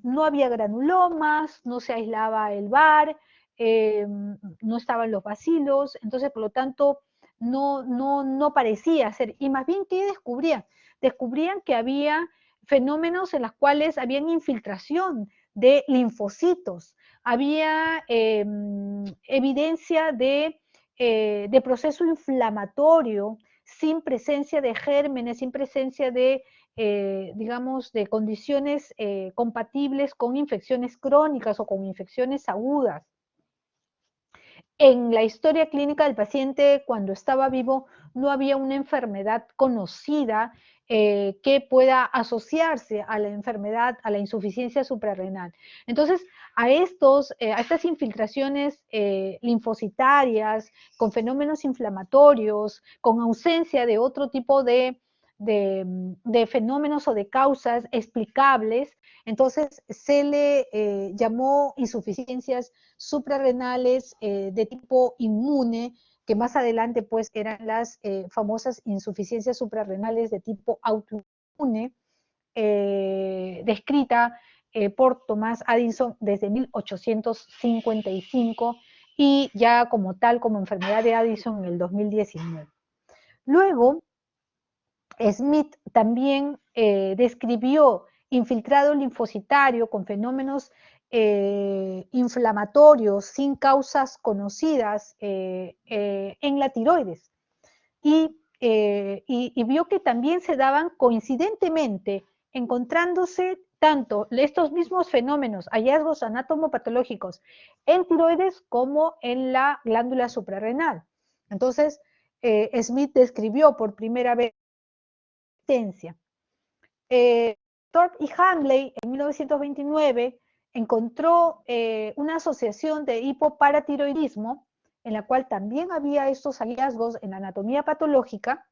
[SPEAKER 1] no había granulomas, no se aislaba el VAR, no estaban los bacilos, entonces, por lo tanto, no parecía ser. Y más bien, ¿qué descubrían? Descubrían que había fenómenos en los cuales había infiltración de linfocitos, había evidencia de proceso inflamatorio sin presencia de gérmenes, sin presencia de digamos, de condiciones compatibles con infecciones crónicas o con infecciones agudas. En la historia clínica del paciente, cuando estaba vivo, no había una enfermedad conocida que pueda asociarse a la enfermedad, a la insuficiencia suprarrenal. Entonces, a estas infiltraciones linfocitarias, con fenómenos inflamatorios, con ausencia de otro tipo de fenómenos o de causas explicables, entonces se le llamó insuficiencias suprarrenales de tipo inmune, que más adelante pues eran las famosas insuficiencias suprarrenales de tipo autoinmune, descrita por Thomas Addison desde 1855 y ya como tal, como enfermedad de Addison en el 2019. Luego, Smith también describió infiltrado linfocitario con fenómenos inflamatorios sin causas conocidas en la tiroides. Y vio que también se daban coincidentemente, encontrándose tanto estos mismos fenómenos, hallazgos anatomopatológicos en tiroides como en la glándula suprarrenal. Entonces, Smith describió por primera vez Thorpe y Hamley en 1929 encontró una asociación de hipoparatiroidismo en la cual también había estos hallazgos en la anatomía patológica,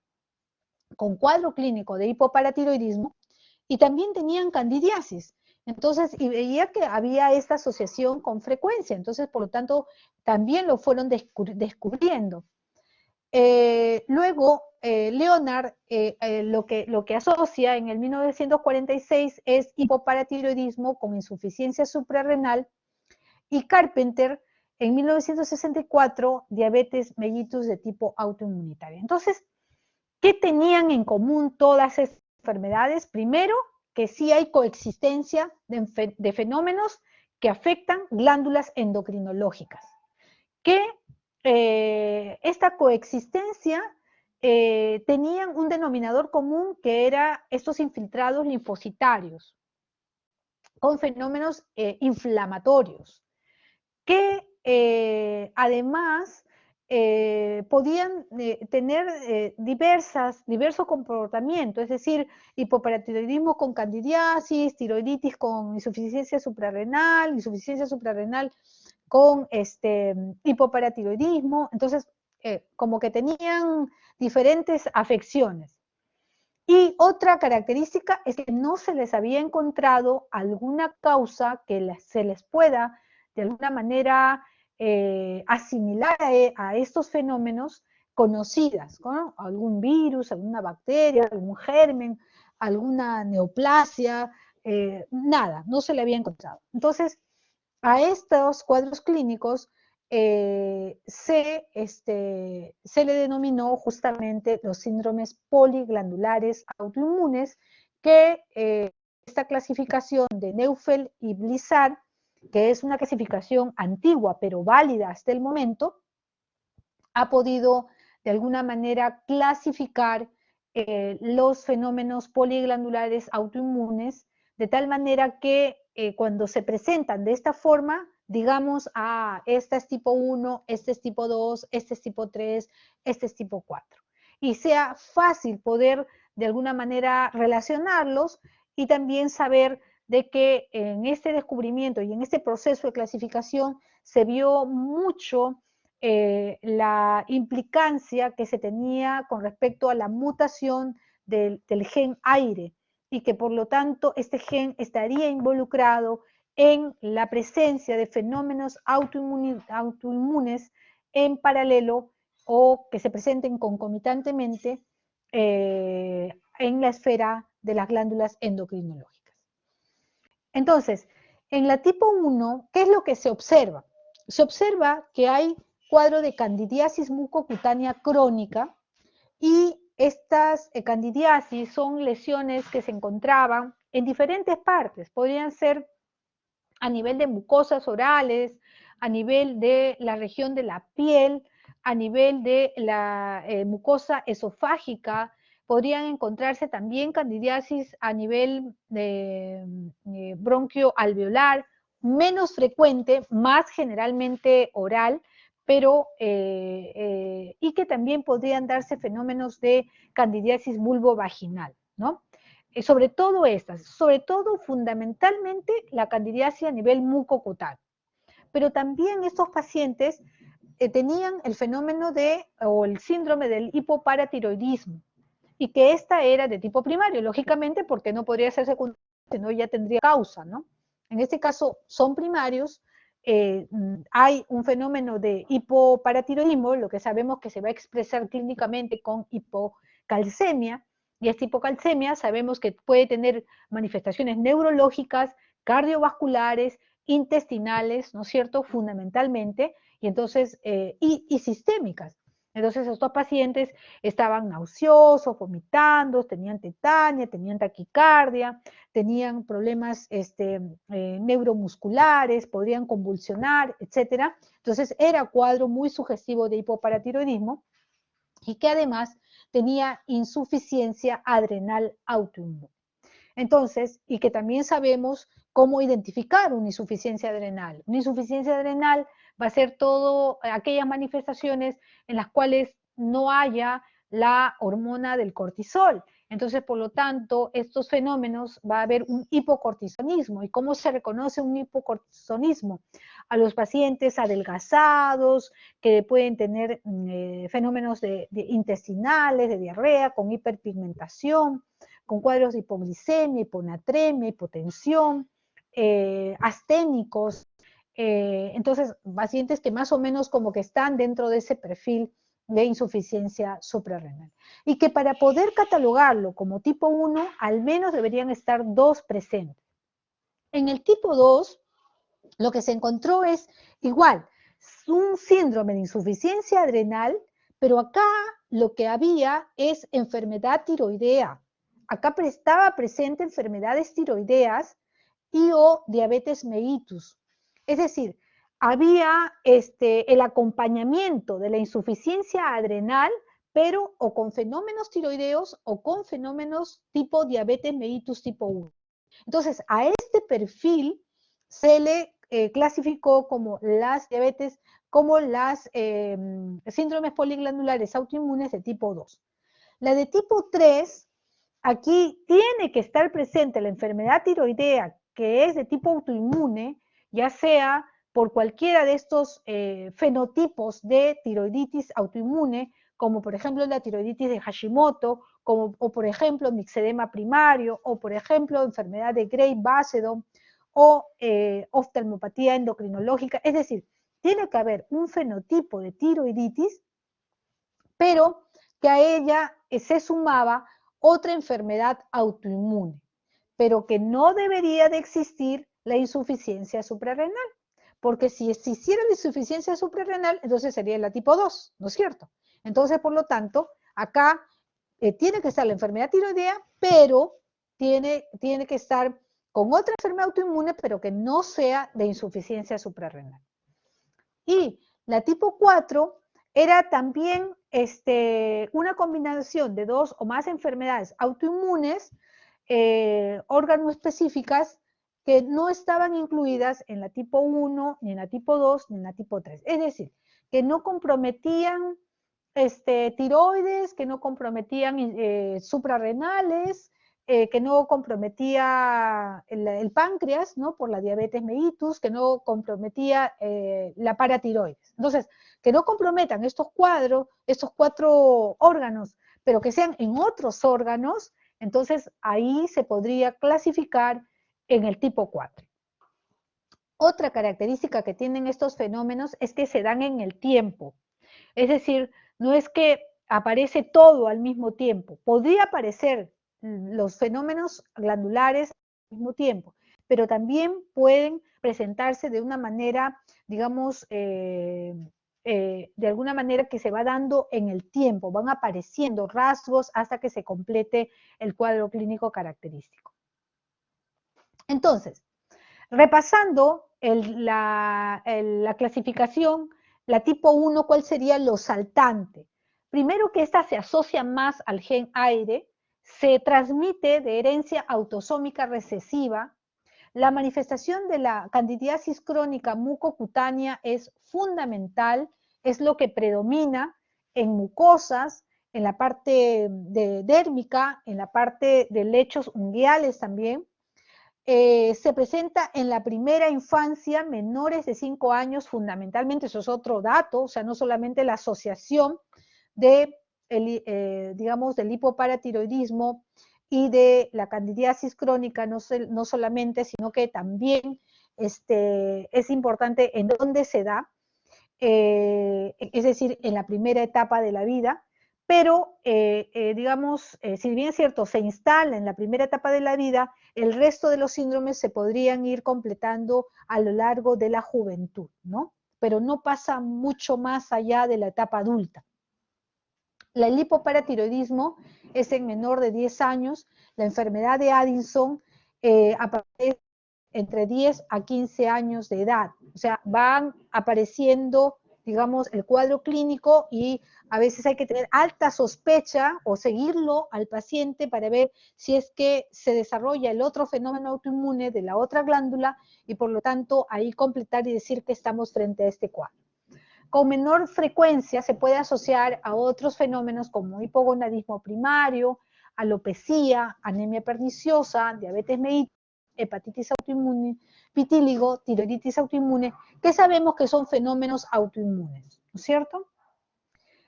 [SPEAKER 1] con cuadro clínico de hipoparatiroidismo, y también tenían candidiasis. Entonces, y veía que había esta asociación con frecuencia, entonces, por lo tanto, también lo fueron descubriendo. Luego, Leonard lo que asocia en el 1946 es hipoparatiroidismo con insuficiencia suprarrenal, y Carpenter en 1964 diabetes mellitus de tipo autoinmunitaria. Entonces, ¿qué tenían en común todas estas enfermedades? Primero, que sí hay coexistencia de fenómenos que afectan glándulas endocrinológicas. Que esta coexistencia tenían un denominador común que era estos infiltrados linfocitarios con fenómenos inflamatorios, que además podían tener diverso comportamiento, es decir, hipoparatiroidismo con candidiasis, tiroiditis con insuficiencia suprarrenal con hipoparatiroidismo, entonces como que tenían diferentes afecciones. Y otra característica es que no se les había encontrado alguna causa que se les pueda de alguna manera asimilar a estos fenómenos conocidas, ¿no? Algún virus, alguna bacteria, algún germen, alguna neoplasia, nada, no se le había encontrado. Entonces, a estos cuadros clínicos se le denominó justamente los síndromes poliglandulares autoinmunes, que esta clasificación de Neufeld y Blizzard, que es una clasificación antigua pero válida hasta el momento, ha podido de alguna manera clasificar los fenómenos poliglandulares autoinmunes de tal manera que cuando se presentan de esta forma, digamos, este es tipo 1, este es tipo 2, este es tipo 3, este es tipo 4. Y sea fácil poder de alguna manera relacionarlos y también saber de que en este descubrimiento y en este proceso de clasificación se vio mucho la implicancia que se tenía con respecto a la mutación del gen aire, y que por lo tanto este gen estaría involucrado en la presencia de fenómenos autoinmunes en paralelo o que se presenten concomitantemente en la esfera de las glándulas endocrinológicas. Entonces, en la tipo 1, ¿qué es lo que se observa? Se observa que hay cuadro de candidiasis mucocutánea crónica, y estas candidiasis son lesiones que se encontraban en diferentes partes, podrían ser a nivel de mucosas orales, a nivel de la región de la piel, a nivel de la mucosa esofágica, podrían encontrarse también candidiasis a nivel de bronquio alveolar, menos frecuente, más generalmente oral, pero y que también podrían darse fenómenos de candidiasis vulvovaginal, ¿no? Sobre todo estas, sobre todo fundamentalmente la candidiasis a nivel mucocutáneo. Pero también estos pacientes tenían el fenómeno o el síndrome del hipoparatiroidismo, y que esta era de tipo primario, lógicamente porque no podría ser secundario, sino ya tendría causa, ¿no? En este caso son primarios, hay un fenómeno de hipoparatiroidismo, lo que sabemos que se va a expresar clínicamente con hipocalcemia, y esta hipocalcemia sabemos que puede tener manifestaciones neurológicas, cardiovasculares, intestinales, ¿no es cierto?, fundamentalmente, y entonces, y sistémicas. Entonces estos pacientes estaban nauseosos, vomitando, tenían tetania, tenían taquicardia, tenían problemas neuromusculares, podrían convulsionar, etc. Entonces era cuadro muy sugestivo de hipoparatiroidismo, y que además tenía insuficiencia adrenal autoinmune. Entonces, y que también sabemos cómo identificar una insuficiencia adrenal. Una insuficiencia adrenal va a ser todo aquellas manifestaciones en las cuales no haya la hormona del cortisol. Entonces, por lo tanto, estos fenómenos va a haber un hipocortisonismo. ¿Y cómo se reconoce un hipocortisonismo? A los pacientes adelgazados, que pueden tener fenómenos intestinales, de diarrea, con hiperpigmentación, con cuadros de hipoglicemia, hiponatremia, hipotensión, asténicos. Entonces, pacientes que más o menos como que están dentro de ese perfil de insuficiencia suprarrenal. Y que para poder catalogarlo como tipo 1, al menos deberían estar 2 presentes. En el tipo 2, lo que se encontró es igual, un síndrome de insuficiencia adrenal, pero acá lo que había es enfermedad tiroidea. Acá estaba presente enfermedades tiroideas y o diabetes mellitus. Es decir, había el acompañamiento de la insuficiencia adrenal, pero o con fenómenos tiroideos o con fenómenos tipo diabetes mellitus tipo 1. Entonces, a este perfil se le clasificó como las diabetes, como las síndromes poliglandulares autoinmunes de tipo 2. La de tipo 3, aquí tiene que estar presente la enfermedad tiroidea, que es de tipo autoinmune, ya sea por cualquiera de estos fenotipos de tiroiditis autoinmune, como por ejemplo la tiroiditis de Hashimoto, o por ejemplo mixedema primario, o por ejemplo enfermedad de Gray-Basedon, o oftalmopatía endocrinológica. Es decir, tiene que haber un fenotipo de tiroiditis, pero que a ella se sumaba otra enfermedad autoinmune, pero que no debería de existir la insuficiencia suprarrenal, porque si existiera la insuficiencia suprarrenal, entonces sería la tipo 2, ¿no es cierto? Entonces, por lo tanto, acá tiene que estar la enfermedad tiroidea, pero tiene que estar con otra enfermedad autoinmune, pero que no sea de insuficiencia suprarrenal. Y la tipo 4 era también una combinación de 2 o más enfermedades autoinmunes, órgano específicas, que no estaban incluidas en la tipo 1, ni en la tipo 2, ni en la tipo 3. Es decir, que no comprometían tiroides, que no comprometían suprarrenales, que no comprometía el páncreas, ¿no? Por la diabetes mellitus, que no comprometía la paratiroides. Entonces, que no comprometan estos cuadros, estos 4 órganos, pero que sean en otros órganos, entonces ahí se podría clasificar en el tipo 4. Otra característica que tienen estos fenómenos es que se dan en el tiempo. Es decir, no es que aparece todo al mismo tiempo. Podría aparecer los fenómenos glandulares al mismo tiempo, pero también pueden presentarse de una manera, digamos, de alguna manera que se va dando en el tiempo, van apareciendo rasgos hasta que se complete el cuadro clínico característico. Entonces, repasando la clasificación, la tipo 1, ¿cuál sería lo saltante? Primero que esta se asocia más al gen aire, se transmite de herencia autosómica recesiva, la manifestación de la candidiasis crónica mucocutánea es fundamental, es lo que predomina en mucosas, en la parte dérmica, en la parte de lechos unguiales también. Se presenta en la primera infancia, menores de 5 años, fundamentalmente, eso es otro dato, o sea, no solamente la asociación de, digamos, del hipoparatiroidismo y de la candidiasis crónica, no solamente, sino que también es importante en dónde se da, es decir, en la primera etapa de la vida, pero, digamos, si bien es cierto, se instala en la primera etapa de la vida, el resto de los síndromes se podrían ir completando a lo largo de la juventud, ¿no? Pero no pasa mucho más allá de la etapa adulta. El hipoparatiroidismo es en menor de 10 años, la enfermedad de Addison aparece entre 10 a 15 años de edad, o sea, van apareciendo, digamos, el cuadro clínico y a veces hay que tener alta sospecha o seguirlo al paciente para ver si es que se desarrolla el otro fenómeno autoinmune de la otra glándula y por lo tanto ahí completar y decir que estamos frente a este cuadro. Con menor frecuencia se puede asociar a otros fenómenos como hipogonadismo primario, alopecia, anemia perniciosa, diabetes mellitus, hepatitis autoinmune, vitíligo, tiroiditis autoinmune, que sabemos que son fenómenos autoinmunes, ¿no es cierto?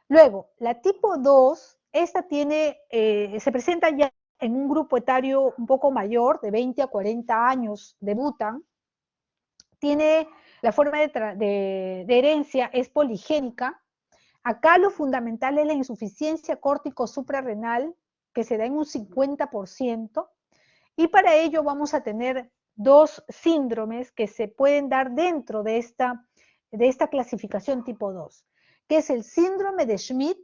[SPEAKER 1] Luego, la tipo 2, esta se presenta ya en un grupo etario un poco mayor, de 20 a 40 años, debutan, tiene la forma de herencia, es poligénica. Acá lo fundamental es la insuficiencia córtico-suprarrenal, que se da en un 50%, y para ello vamos a tener dos síndromes que se pueden dar dentro de esta clasificación tipo 2, que es el síndrome de Schmidt,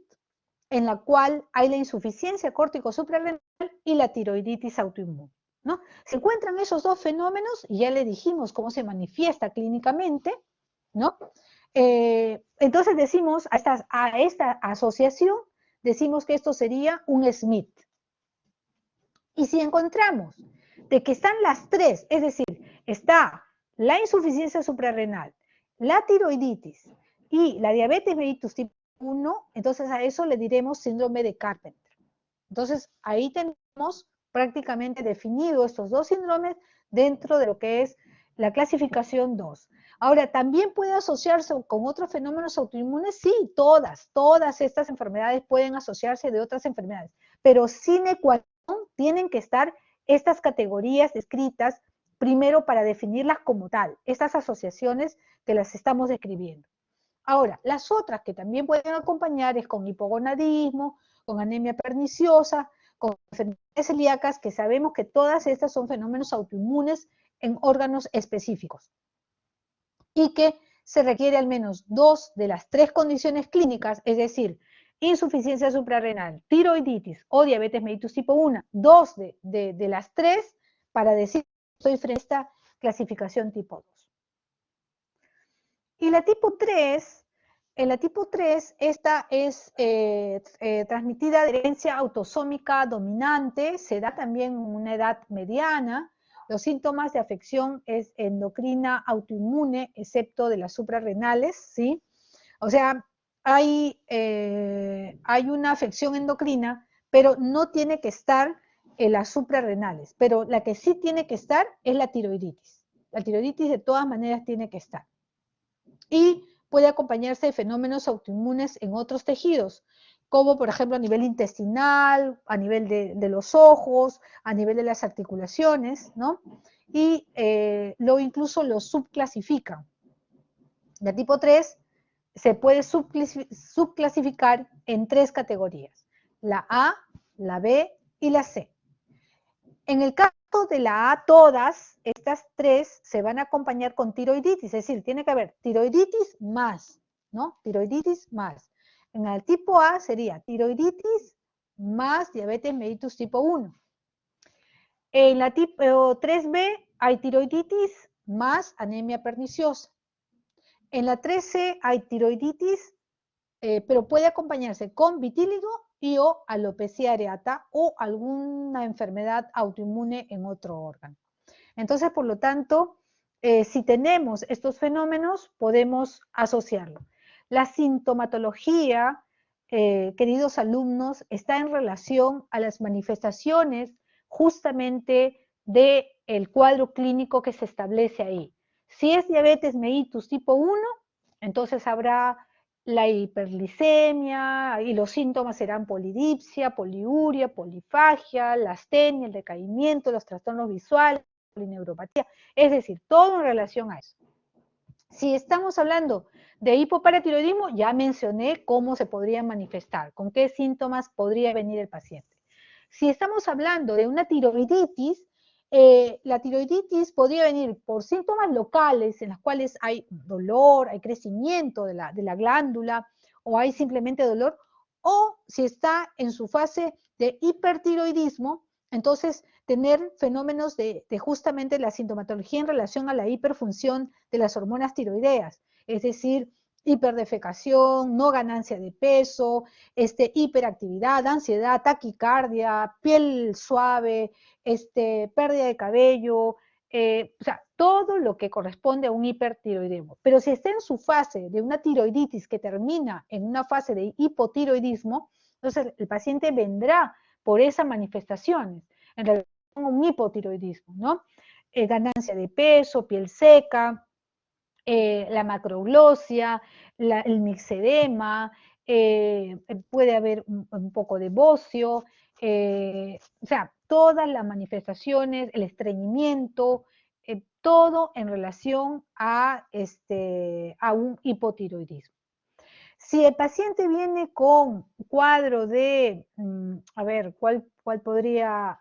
[SPEAKER 1] en la cual hay la insuficiencia córtico-suprarrenal y la tiroiditis autoinmune, ¿no? Se encuentran esos dos fenómenos, y ya le dijimos cómo se manifiesta clínicamente, ¿no? Entonces decimos, a esta asociación, decimos que esto sería un Schmidt. Y si encontramos de que están las tres, es decir, está la insuficiencia suprarrenal, la tiroiditis y la diabetes mellitus tipo 1, entonces a eso le diremos síndrome de Carpenter. Entonces ahí tenemos prácticamente definido estos dos síndromes dentro de lo que es la clasificación 2. Ahora, ¿también puede asociarse con otros fenómenos autoinmunes? Sí, todas estas enfermedades pueden asociarse de otras enfermedades, pero sine qua non tienen que estar estas categorías descritas primero para definirlas como tal, estas asociaciones que las estamos describiendo. Ahora, las otras que también pueden acompañar es con hipogonadismo, con anemia perniciosa, con enfermedades celíacas, que sabemos que todas estas son fenómenos autoinmunes en órganos específicos y que se requiere al menos 2 de las 3 condiciones clínicas, es decir, insuficiencia suprarrenal, tiroiditis o diabetes mellitus tipo 1, 2 de las 3 para decir que estoy frente a esta clasificación tipo 2. Y la tipo 3, en la tipo 3, esta es transmitida de herencia autosómica dominante, se da también en una edad mediana. Los síntomas de afección es endocrina autoinmune, excepto de las suprarrenales, ¿sí? O sea, hay una afección endocrina, pero no tiene que estar en las suprarrenales. Pero la que sí tiene que estar es la tiroiditis. La tiroiditis de todas maneras tiene que estar. Y puede acompañarse de fenómenos autoinmunes en otros tejidos, como por ejemplo a nivel intestinal, a nivel de los ojos, a nivel de las articulaciones, ¿no? Y incluso lo subclasifican. La tipo 3 se puede subclasificar en 3 categorías, la A, la B y la C. En el caso de la A, todas estas 3 se van a acompañar con tiroiditis, es decir, tiene que haber tiroiditis más, ¿no? Tiroiditis más. En el tipo A sería tiroiditis más diabetes mellitus tipo 1. En la tipo 3B hay tiroiditis más anemia perniciosa. En la 3C hay tiroiditis, pero puede acompañarse con vitíligo y o alopecia areata o alguna enfermedad autoinmune en otro órgano. Entonces, por lo tanto, si tenemos estos fenómenos, podemos asociarlo. La sintomatología, queridos alumnos, está en relación a las manifestaciones justamente del cuadro clínico que se establece ahí. Si es diabetes mellitus tipo 1, entonces habrá la hiperglicemia y los síntomas serán polidipsia, poliuria, polifagia, la astenia, el decaimiento, los trastornos visuales, polineuropatía, es decir, todo en relación a eso. Si estamos hablando de hipoparatiroidismo, ya mencioné cómo se podría manifestar, con qué síntomas podría venir el paciente. Si estamos hablando de una tiroiditis, la tiroiditis podría venir por síntomas locales en los cuales hay dolor, hay crecimiento de la glándula o hay simplemente dolor, o si está en su fase de hipertiroidismo, entonces tener fenómenos de justamente la sintomatología en relación a la hiperfunción de las hormonas tiroideas, es decir, hiperdefecación, no ganancia de peso, hiperactividad, ansiedad, taquicardia, piel suave, pérdida de cabello, o sea, todo lo que corresponde a un hipertiroidismo. Pero si está en su fase de una tiroiditis que termina en una fase de hipotiroidismo, entonces el paciente vendrá por esas manifestaciones en relación a un hipotiroidismo, ¿no? Ganancia de peso, piel seca, la macroglosia, el mixedema, puede haber un poco de bocio, o sea, todas las manifestaciones, el estreñimiento, todo en relación a un hipotiroidismo. Si el paciente viene con cuadro de, a ver, ¿cuál podría,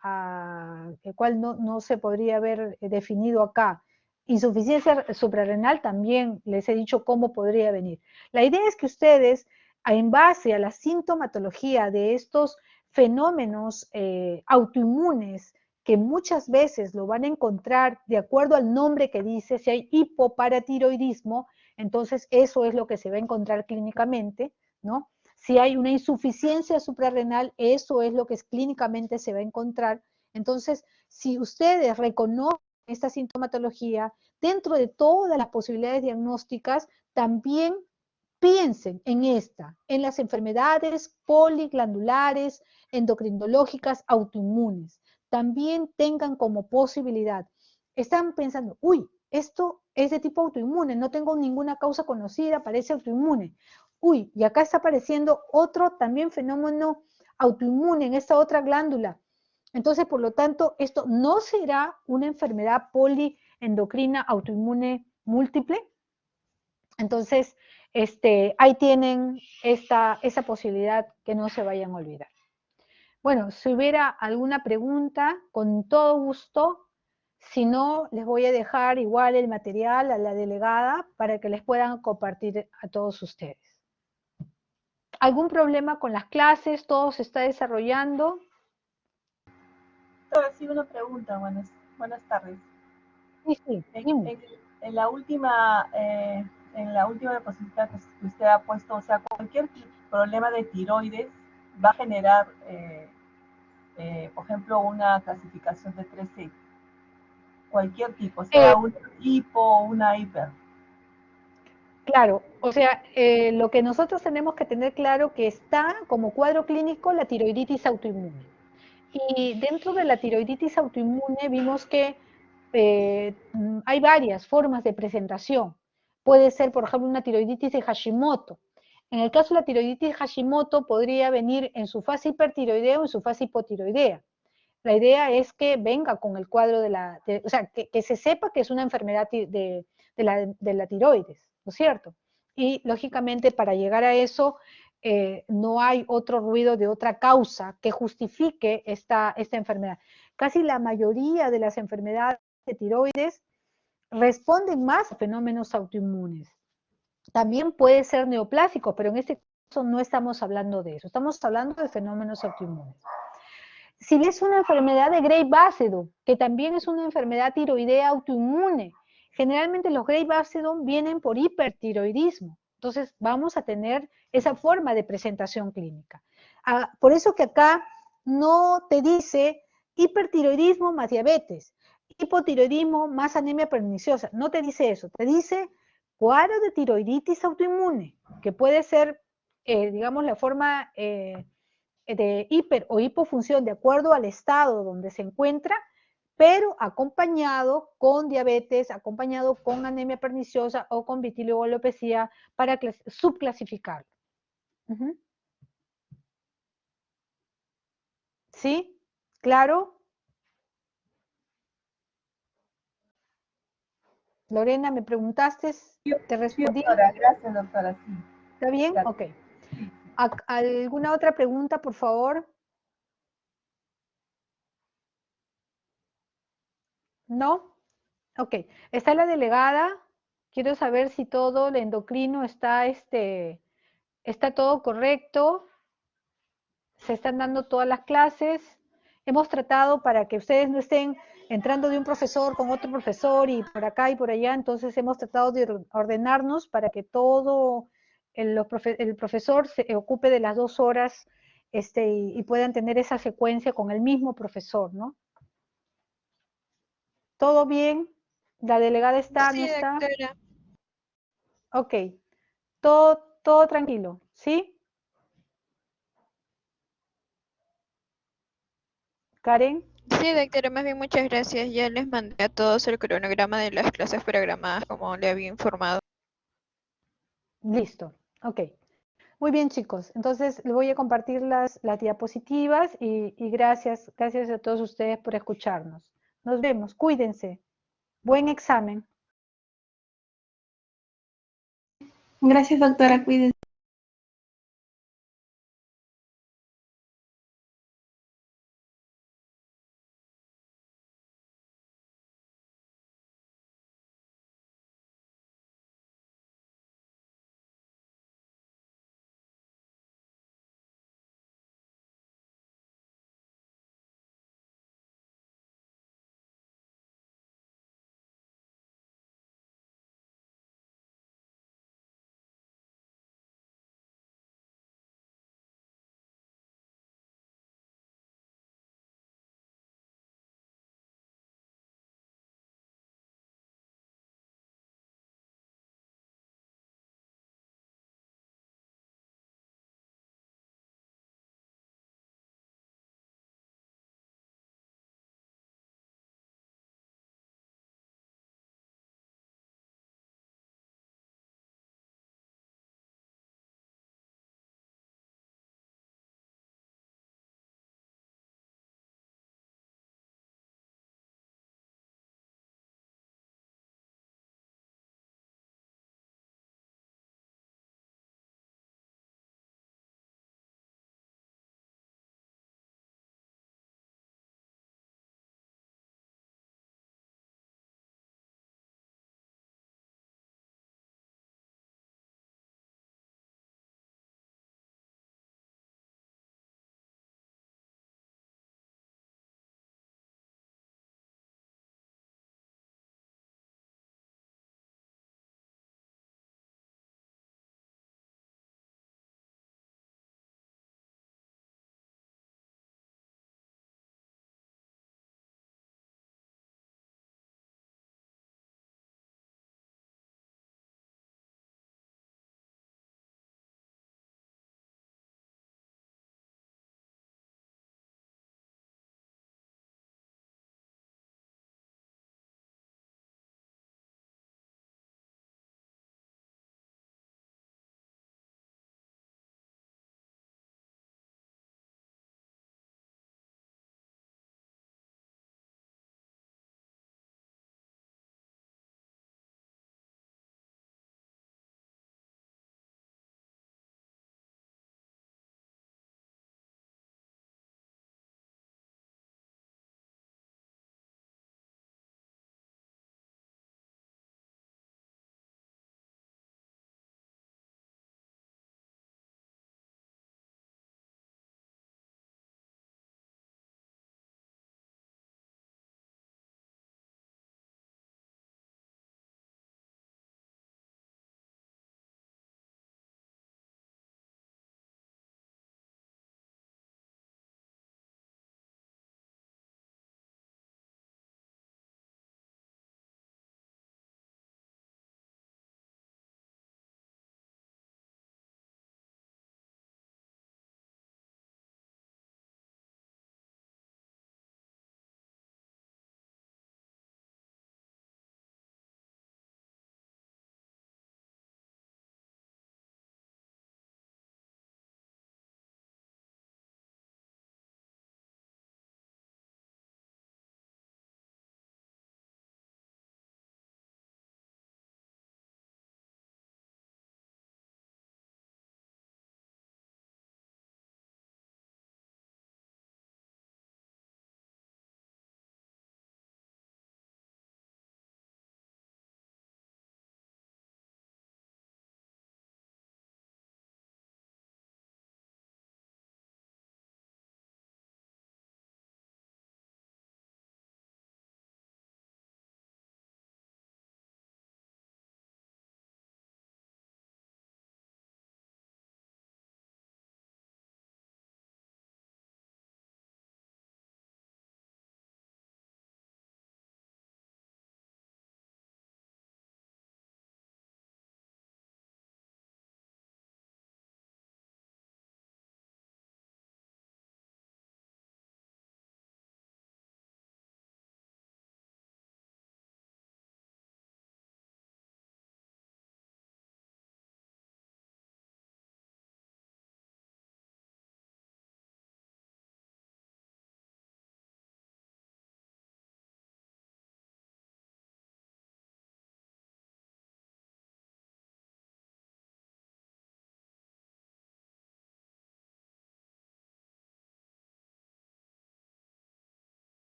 [SPEAKER 1] cuál no se podría haber definido acá? Insuficiencia suprarrenal, también les he dicho cómo podría venir. La idea es que ustedes, en base a la sintomatología de estos fenómenos autoinmunes, que muchas veces lo van a encontrar de acuerdo al nombre que dice, si hay hipoparatiroidismo, entonces eso es lo que se va a encontrar clínicamente, ¿no? Si hay una insuficiencia suprarrenal, eso es lo que clínicamente se va a encontrar. Entonces, si ustedes reconocen esta sintomatología, dentro de todas las posibilidades diagnósticas, también piensen en en las enfermedades poliglandulares, endocrinológicas, autoinmunes. También tengan como posibilidad. Están pensando, uy, esto es de tipo autoinmune, no tengo ninguna causa conocida, parece autoinmune. Uy, y acá está apareciendo otro también fenómeno autoinmune en esta otra glándula. Entonces, por lo tanto, esto no será una enfermedad poliendocrina autoinmune múltiple. Entonces, ahí tienen esa posibilidad, que no se vayan a olvidar. Bueno, si hubiera alguna pregunta, con todo gusto. Si no, les voy a dejar igual el material a la delegada para que les puedan compartir a todos ustedes. ¿Algún problema con las clases? ¿Todo se está desarrollando?
[SPEAKER 3] Ahora sí, una pregunta. Buenas tardes.
[SPEAKER 1] Sí, dime.
[SPEAKER 3] En la última diapositiva que usted ha puesto, o sea, cualquier problema de tiroides va a generar, por ejemplo, una clasificación de 3C. Cualquier tipo, sea una hipo o una hiper.
[SPEAKER 1] Claro, o sea, lo que nosotros tenemos que tener claro que está como cuadro clínico la tiroiditis autoinmune. Y dentro de la tiroiditis autoinmune vimos que hay varias formas de presentación. Puede ser, por ejemplo, una tiroiditis de Hashimoto. En el caso de la tiroiditis Hashimoto podría venir en su fase hipertiroidea o en su fase hipotiroidea. La idea es que venga con el cuadro o sea, que se sepa que es una enfermedad de la tiroides, ¿no es cierto? Y lógicamente para llegar a eso no hay otro ruido de otra causa que justifique esta enfermedad. Casi la mayoría de las enfermedades de tiroides responden más a fenómenos autoinmunes. También puede ser neoplásico, pero en este caso no estamos hablando de eso, estamos hablando de fenómenos autoinmunes. Si es una enfermedad de Graves-Basedow, que también es una enfermedad tiroidea autoinmune, generalmente los Graves-Basedow vienen por hipertiroidismo. Entonces vamos a tener esa forma de presentación clínica. Por eso que acá no te dice hipertiroidismo más diabetes, hipotiroidismo más anemia perniciosa. No te dice eso. Te dice cuadro de tiroiditis autoinmune, que puede ser, digamos, la forma de hiper o hipofunción de acuerdo al estado donde se encuentra, pero acompañado con diabetes, acompañado con anemia perniciosa o con vitiligo-alopecia para subclasificarlo. ¿Sí? ¿Claro? Lorena, me preguntaste, ¿te respondí?
[SPEAKER 3] Sí, doctora, gracias, doctora. Sí.
[SPEAKER 1] ¿Está bien?
[SPEAKER 3] Gracias.
[SPEAKER 1] Ok. ¿Alguna otra pregunta, por favor? ¿No? Ok. Está la delegada. Quiero saber si todo el endocrino está todo correcto. Se están dando todas las clases. Hemos tratado para que ustedes no estén entrando de un profesor con otro profesor y por acá y por allá. Entonces hemos tratado de ordenarnos para que todo el profesor se ocupe de las 2 horas y puedan tener esa secuencia con el mismo profesor, ¿no? ¿Todo bien? ¿La delegada está? ¿No está?
[SPEAKER 2] Doctora.
[SPEAKER 1] Ok. Todo tranquilo, ¿sí? Karen,
[SPEAKER 4] Sí, doctora, más bien muchas gracias. Ya les mandé a todos el cronograma de las clases programadas como le había informado.
[SPEAKER 1] listo. Ok. Muy bien, chicos. Entonces, les voy a compartir las diapositivas y gracias a todos ustedes por escucharnos. Nos vemos. Cuídense. Buen examen.
[SPEAKER 2] Gracias, doctora. Cuídese.